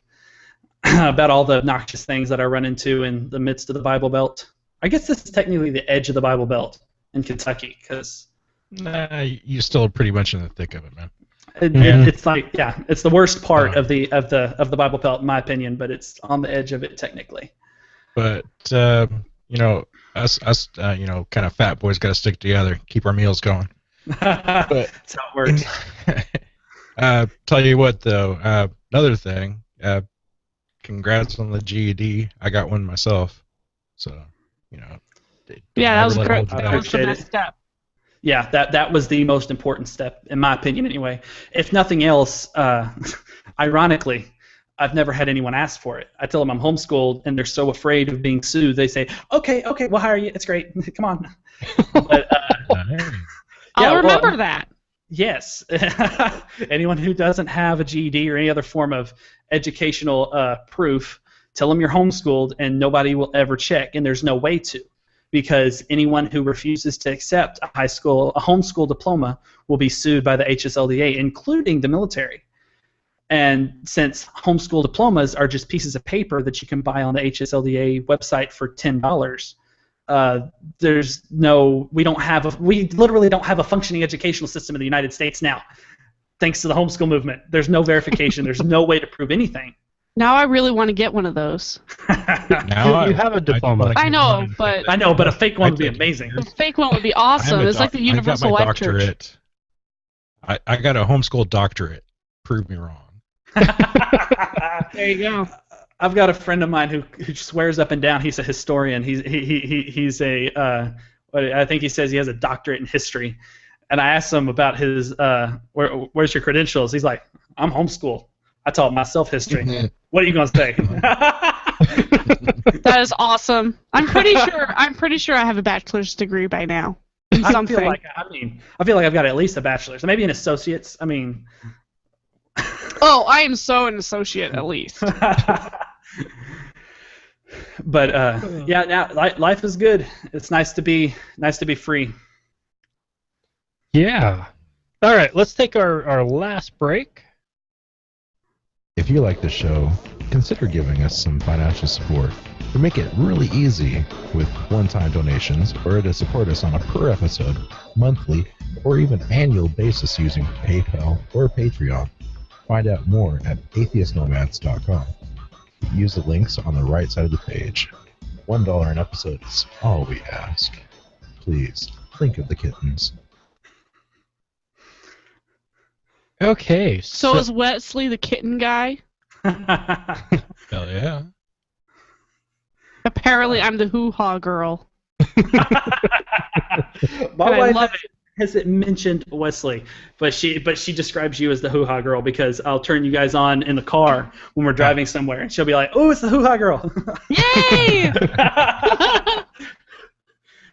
about all the obnoxious things that I run into in the midst of the Bible Belt. I guess this is technically the edge of the Bible Belt in Kentucky, because. Nah, you're still pretty much in the thick of it, man. It's like, it's the worst part of the Bible Belt, in my opinion, but it's on the edge of it technically. But us, kind of fat boys got to stick together, keep our meals going. But that's how it works. Tell you what, though, another thing. Congrats on the GED. I got one myself, so that was great. That was the best step. Yeah, that was the most important step, in my opinion, anyway. If nothing else, ironically, I've never had anyone ask for it. I tell them I'm homeschooled, and they're so afraid of being sued. They say, okay, we'll hire you. It's great. Come on. But, I'll remember that. Yes. Anyone who doesn't have a GED or any other form of educational proof, tell them you're homeschooled, and nobody will ever check, and there's no way to. Because anyone who refuses to accept a homeschool diploma will be sued by the HSLDA, including the military. And since homeschool diplomas are just pieces of paper that you can buy on the HSLDA website for $10, we literally don't have a functioning educational system in the United States now, thanks to the homeschool movement. There's no verification. There's no way to prove anything. Now I really want to get one of those. Now you have a diploma. I know, but a fake one would be amazing. A fake one would be awesome. It's like the universal I got my doctorate. I got a homeschool doctorate. Prove me wrong. There you go. I've got a friend of mine who swears up and down he's a historian. He's a I think he says he has a doctorate in history. And I asked him about his where's your credentials? He's like, I'm homeschooled. I taught myself history. What are you gonna say? That is awesome. I'm pretty sure I have a bachelor's degree by now. In something. I feel like I've got at least a bachelor's, maybe an associate's. Oh, I am so an associate at least. But now life is good. It's nice to be free. Yeah. All right, let's take our last break. If you like the show, consider giving us some financial support. We make it really easy with one-time donations or to support us on a per episode, monthly, or even annual basis using PayPal or Patreon. Find out more at atheistnomads.com. Use the links on the right side of the page. $1 an episode is all we ask. Please, think of the kittens. Okay. So is Wesley the kitten guy? Hell yeah. Apparently I'm the hoo-ha girl. My wife hasn't mentioned Wesley, but she describes you as the hoo-ha girl because I'll turn you guys on in the car when we're driving somewhere, and she'll be like, "Oh, it's the hoo-ha girl!" Yay!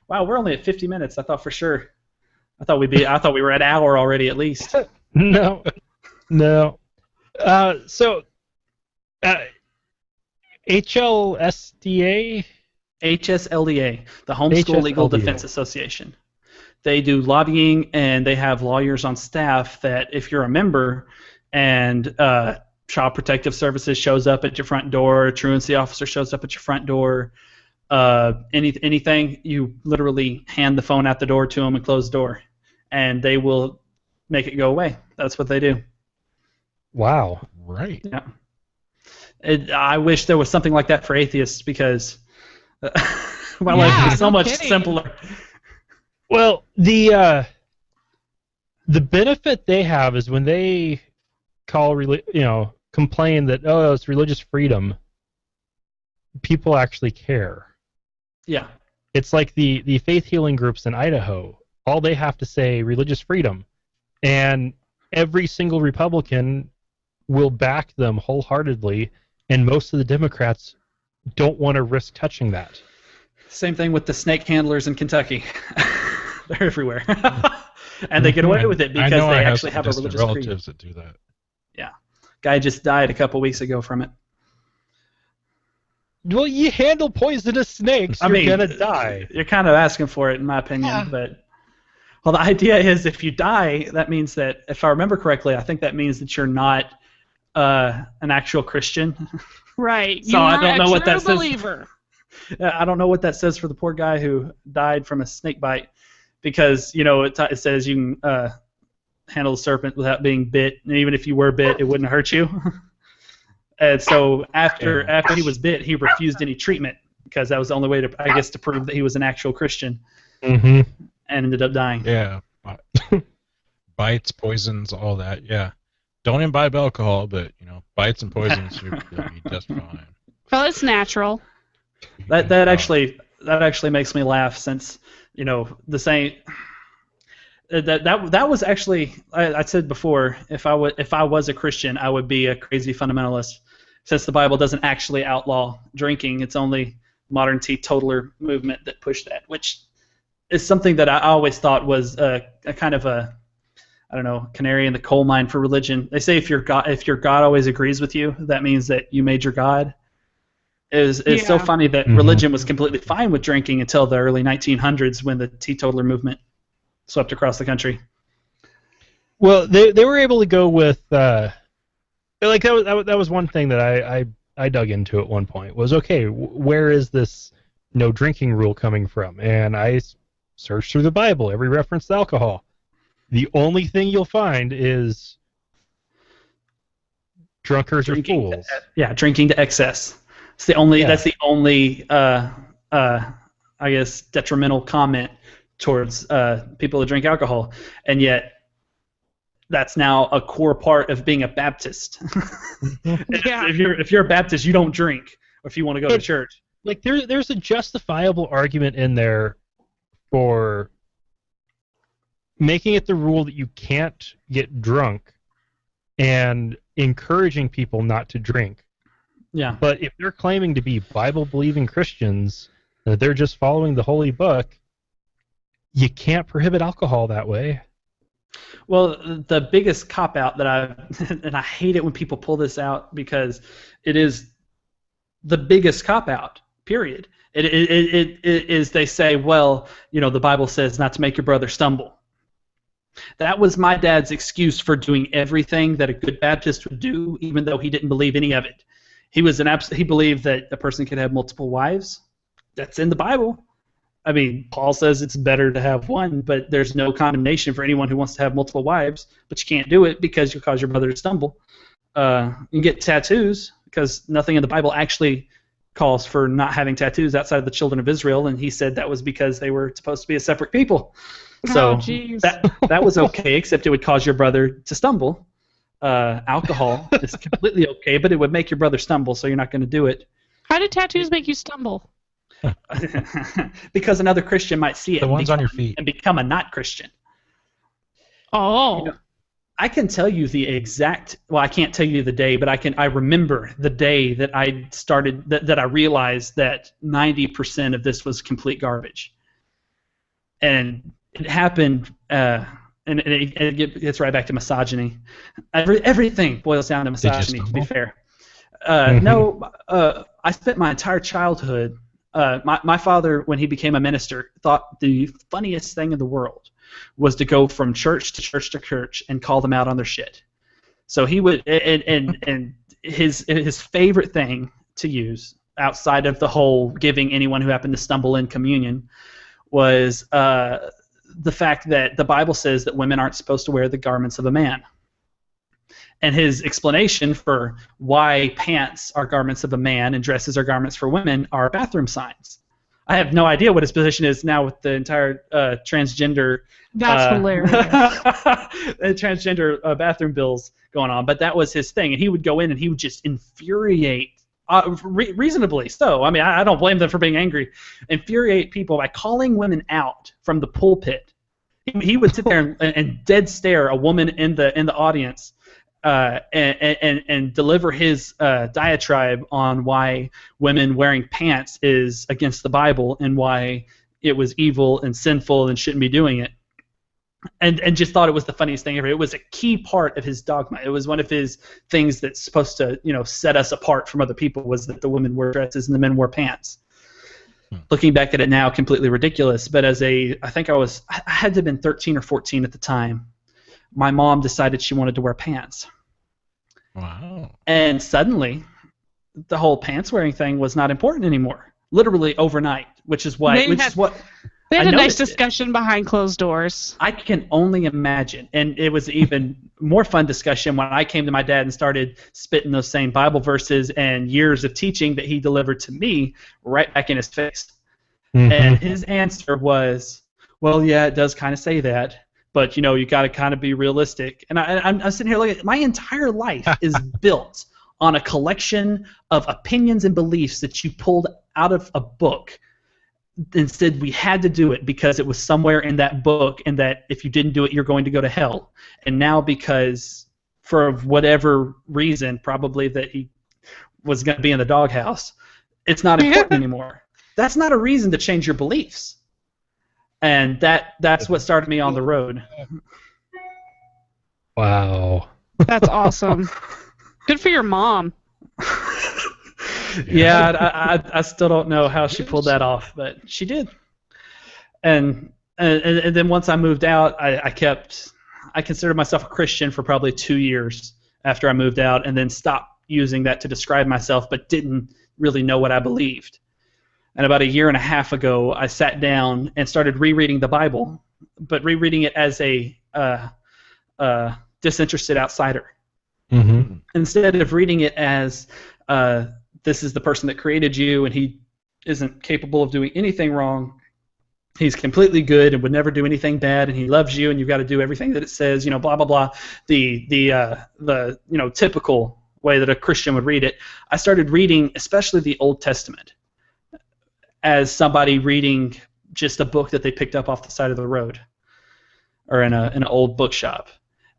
Wow, we're only at 50 minutes. I thought we were at an hour already at least. No. HLSDA? HSLDA, the Homeschool Legal Defense Association. They do lobbying, and they have lawyers on staff that if you're a member and Child Protective Services shows up at your front door, a truancy officer shows up at your front door, anything, you literally hand the phone out the door to them and close the door, and they will make it go away. That's what they do. Wow. Right. Yeah. I wish there was something like that for atheists because My life is so much simpler. Well, the benefit they have is when they complain that it's religious freedom, people actually care. Yeah. It's like the faith healing groups in Idaho. All they have to say religious freedom, and every single Republican will back them wholeheartedly, and most of the Democrats don't want to risk touching that. Same thing with the snake handlers in Kentucky. They're everywhere. And they get away with it because they actually have a religious relatives that do that. Yeah. Guy just died a couple weeks ago from it. Well, you handle poisonous snakes, you're going to die. You're kind of asking for it, in my opinion. But the idea is if you die, that means that, if I remember correctly, I think that means that you're not an actual Christian. Right. So I don't know what that believer. says. I don't know what that says for the poor guy who died from a snake bite, because it says you can handle a serpent without being bit, and even if you were bit, it wouldn't hurt you. And so after he was bit, he refused any treatment because that was the only way to prove that he was an actual Christian. Mm-hmm. And ended up dying. Yeah. Bites, poisons, all that. Yeah. Don't imbibe alcohol, but bites and poisons you'll be just fine. Well, it's natural. That actually makes me laugh, since the saying that was actually, I said before, if I was a Christian, I would be a crazy fundamentalist, since the Bible doesn't actually outlaw drinking. It's only modern teetotaler movement that pushed that, which is something that I always thought was a kind of a, I don't know, canary in the coal mine for religion. They say if your God always agrees with you, that means that you made your God. It's so funny that religion was completely fine with drinking until the early 1900s, when the teetotaler movement swept across the country. Well, they were able to go with that was one thing that I dug into at one point, was okay, where is this no drinking rule coming from? And I searched through the Bible, every reference to alcohol. The only thing you'll find is drunkards are fools. Drinking to excess. It's the only. Yeah. That's the only. I guess detrimental comment towards people who drink alcohol, and yet that's now a core part of being a Baptist. If you're a Baptist, you don't drink, or if you want to go to church. Like there's a justifiable argument in there for making it the rule that you can't get drunk and encouraging people not to drink. Yeah. But if they're claiming to be Bible-believing Christians, that they're just following the Holy Book, you can't prohibit alcohol that way. Well, the biggest cop-out that and I hate it when people pull this out, because it is the biggest cop-out, period. It is, they say, well, the Bible says not to make your brother stumble. That was my dad's excuse for doing everything that a good Baptist would do, even though he didn't believe any of it. He believed that a person could have multiple wives. That's in the Bible. I mean, Paul says it's better to have one, but there's no condemnation for anyone who wants to have multiple wives, but you can't do it because you'll cause your brother to stumble. You can get tattoos, because nothing in the Bible actually calls for not having tattoos outside of the children of Israel, and he said that was because they were supposed to be a separate people. So that was okay, except it would cause your brother to stumble. Alcohol is completely okay, but it would make your brother stumble, so you're not going to do it. How do tattoos make you stumble? Because another Christian might see it. The ones on your feet. And become a not Christian. Oh. I can tell you the exact. Well, I can't tell you the day, but I remember the day that I started. That I realized that 90% of this was complete garbage. And it happened. And it gets right back to misogyny. Everything boils down to misogyny, to be fair. No, I spent my entire childhood. My father, when he became a minister, thought the funniest thing in the world was to go from church to church to church and call them out on their shit. So he would, and his favorite thing to use, outside of the whole giving anyone who happened to stumble in communion, was the fact that the Bible says that women aren't supposed to wear the garments of a man. And his explanation for why pants are garments of a man and dresses are garments for women are bathroom signs. I have no idea what his position is now with the entire transgender. That's hilarious. Transgender bathroom bills going on, but that was his thing, and he would go in and he would just infuriate. Reasonably so. I mean, I don't blame them for being angry. Infuriate people by calling women out from the pulpit. He would sit there and dead stare a woman in the audience, and deliver his diatribe on why women wearing pants is against the Bible and why it was evil and sinful and shouldn't be doing it. And just thought it was the funniest thing ever. It was a key part of his dogma. It was one of his things that's supposed to, set us apart from other people, was that the women wore dresses and the men wore pants. Looking back at it now, completely ridiculous. But I had to have been 13 or 14 at the time. My mom decided she wanted to wear pants. Wow. And suddenly, the whole pants wearing thing was not important anymore. Literally overnight, which is what. They had a nice discussion behind closed doors. I can only imagine. And it was even more fun discussion when I came to my dad and started spitting those same Bible verses and years of teaching that he delivered to me right back in his face. Mm-hmm. And his answer was, well, yeah, it does kind of say that, but, you got to kind of be realistic. And I'm sitting here looking, my entire life is built on a collection of opinions and beliefs that you pulled out of a book. Instead, we had to do it because it was somewhere in that book, and that if you didn't do it, you're going to go to hell. And now, because for whatever reason, probably that he was going to be in the doghouse, it's not important anymore. That's not a reason to change your beliefs. And that's what started me on the road. Wow. That's awesome. Good for your mom. Yeah, I still don't know how she pulled that off, but she did. And then once I moved out, I considered myself a Christian for probably 2 years after I moved out, and then stopped using that to describe myself, but didn't really know what I believed. And about 1.5 years ago, I sat down and started rereading the Bible, but rereading it as a disinterested outsider. Mm-hmm. Instead of reading it as this is the person that created you, and he isn't capable of doing anything wrong. He's completely good and would never do anything bad, and he loves you, and you've got to do everything that it says, blah blah blah. The typical way that a Christian would read it. I started reading, especially the Old Testament, as somebody reading just a book that they picked up off the side of the road, or in an old bookshop.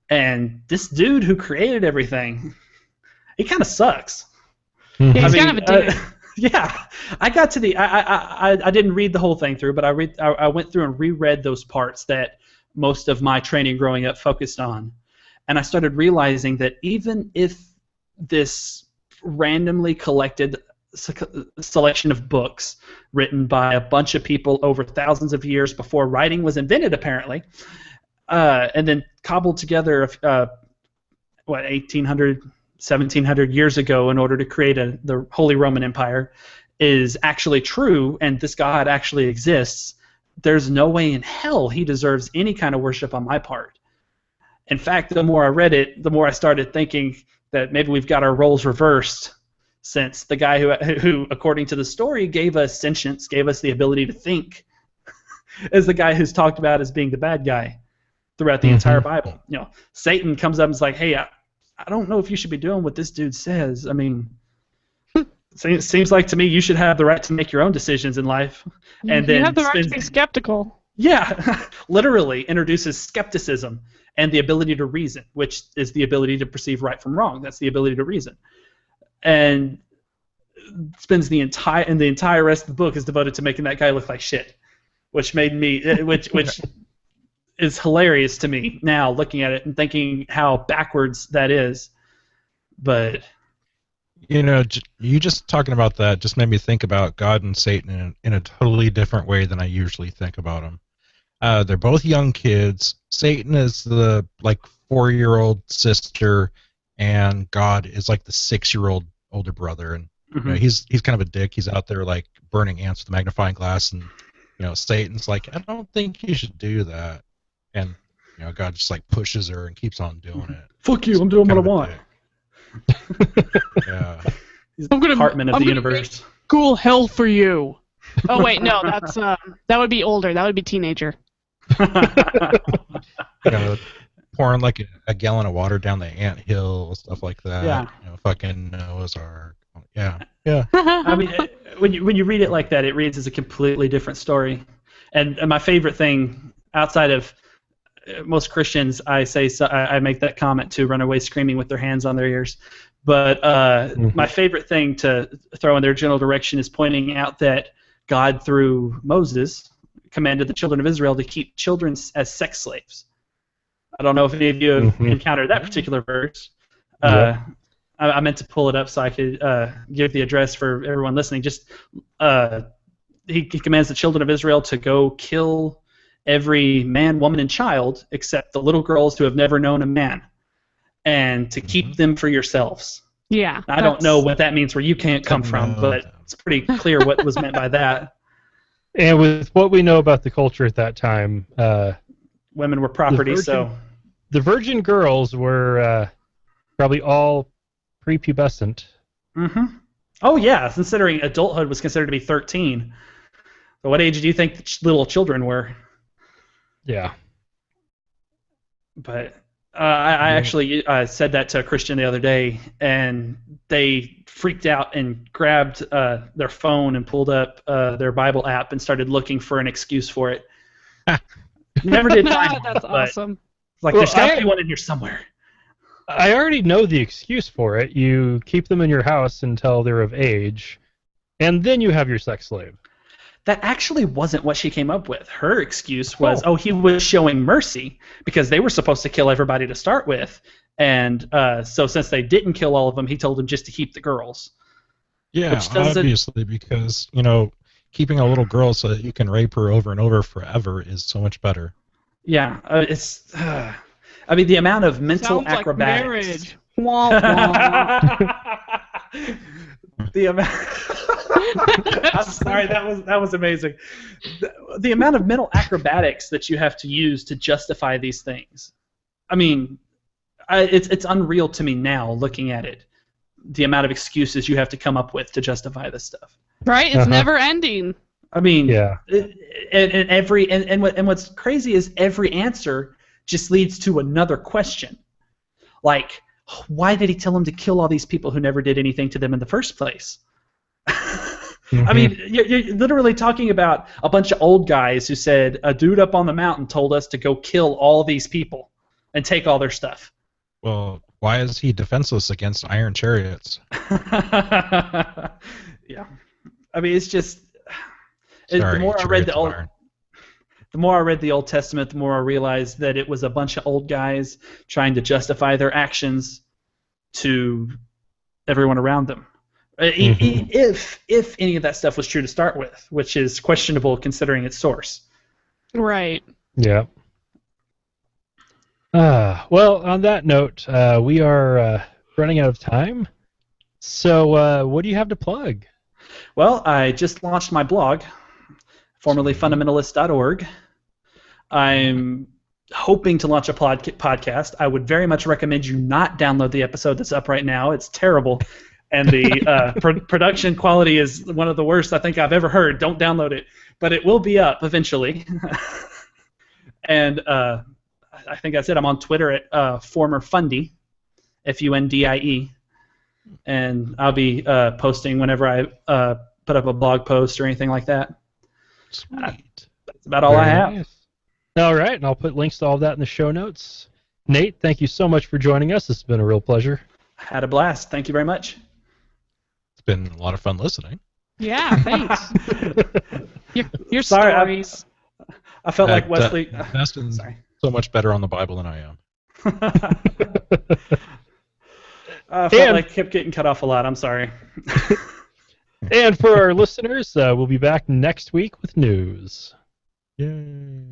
And this dude who created everything, he kind of sucks. He's kind of a dick. Yeah, I got to the. I didn't read the whole thing through, but I went through and reread those parts that most of my training growing up focused on, and I started realizing that even if this randomly collected selection of books written by a bunch of people over thousands of years before writing was invented, apparently, and then cobbled together, 1800. 1700 years ago in order to create the Holy Roman Empire, is actually true, and this God actually exists, there's no way in hell he deserves any kind of worship on my part. In fact, the more I read it, the more I started thinking that maybe we've got our roles reversed, since the guy who according to the story, gave us sentience, gave us the ability to think, is the guy who's talked about as being the bad guy throughout the entire Bible. Satan comes up and is like, hey, I don't know if you should be doing what this dude says. I mean, it seems like to me you should have the right to make your own decisions in life. And then you have the right to be skeptical. Yeah, literally introduces skepticism and the ability to reason, which is the ability to perceive right from wrong. That's the ability to reason. And spends the entire rest of the book is devoted to making that guy look like shit, which made me which is hilarious to me now, looking at it and thinking how backwards that is. But you just talking about that just made me think about God and Satan in a totally different way than I usually think about them. They're both young kids. Satan is the 4-year-old sister, and God is like the 6-year-old older brother. And he's kind of a dick. He's out there burning ants with a magnifying glass, and Satan's like, I don't think you should do that. And God just pushes her and keeps on doing it. Fuck you! I'm doing what I want. Yeah. He's the Hartman of the universe. Cool hell for you. Oh wait, no, that's that would be older. That would be teenager. Pouring like a gallon of water down the anthill, stuff like that. Yeah. Fucking Noah's Ark. Yeah. I mean, when you read it like that, it reads as a completely different story. And my favorite thing, outside of most Christians, I make that comment to run away screaming with their hands on their ears. But my favorite thing to throw in their general direction is pointing out that God, through Moses, commanded the children of Israel to keep children as sex slaves. I don't know if any of you have encountered that particular verse. I meant to pull it up so I could give the address for everyone listening. Just he commands the children of Israel to go kill every man, woman, and child except the little girls who have never known a man, and to keep them for yourselves. Yeah. I don't know what that means where you can't come from, but it's pretty clear what was meant by that. And with what we know about the culture at that time, women were property, the virgin girls were probably all prepubescent. Mm-hmm. Oh yeah, considering adulthood was considered to be 13. So what age do you think the little children were? Yeah. But I actually said that to a Christian the other day, and they freaked out and grabbed their phone and pulled up their Bible app and started looking for an excuse for it. Never did find one. That's awesome. Like, there's got to be one in here somewhere. I already know the excuse for it. You keep them in your house until they're of age, and then you have your sex slave. That actually wasn't what she came up with. Her excuse was, he was showing mercy because they were supposed to kill everybody to start with, and so since they didn't kill all of them, he told them just to keep the girls. Yeah, obviously, because, keeping a little girl so that you can rape her over and over forever is so much better. Yeah, it's... I mean, the amount of mental Sounds acrobatics. Like marriage. Wah, wah. The amount. I'm sorry, that was amazing. The amount of mental acrobatics that you have to use to justify these things. I mean, it's unreal to me now looking at it. The amount of excuses you have to come up with to justify this stuff. Right? It's never ending. I mean, yeah. And what's crazy is every answer just leads to another question. Like, why did he tell him to kill all these people who never did anything to them in the first place? I mean, you're literally talking about a bunch of old guys who said, a dude up on the mountain told us to go kill all these people and take all their stuff. Well, why is he defenseless against iron chariots? Yeah. I mean, it's just... Sorry, the more I read the Old Testament, the more I realized that it was a bunch of old guys trying to justify their actions to everyone around them. If any of that stuff was true to start with, which is questionable considering its source. Right. Yeah. Well, on that note, we are running out of time. So what do you have to plug? Well, I just launched my blog, formerly fundamentalist.org. I'm hoping to launch a podcast. I would very much recommend you not download the episode that's up right now. It's terrible. And the production quality is one of the worst I think I've ever heard. Don't download it. But it will be up eventually. And I think that's it. I'm on Twitter at former Fundie, Fundie. And I'll be posting whenever I put up a blog post or anything like that. Sweet. That's about all I have. Nice. All right, and I'll put links to all of that in the show notes. Nate, thank you so much for joining us. This has been a real pleasure. Had a blast. Thank you very much. It's been a lot of fun listening. Yeah, thanks. your Sorry, stories. I felt like Wesley. Dustin's Sorry. so much better on the Bible than I am. I felt like I kept getting cut off a lot. I'm sorry. And for our listeners, we'll be back next week with news. Yay.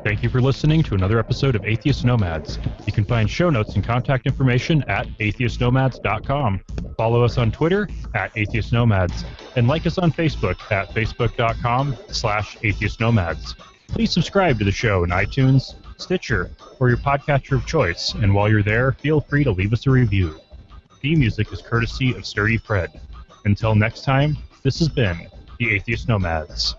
Thank you for listening to another episode of Atheist Nomads. You can find show notes and contact information at atheistnomads.com. Follow us on Twitter at Atheist Nomads, and like us on Facebook at facebook.com/Atheist Nomads. Please subscribe to the show in iTunes, Stitcher, or your podcatcher of choice, and while you're there, feel free to leave us a review. Theme music is courtesy of Sturdy Fred. Until next time, this has been the Atheist Nomads.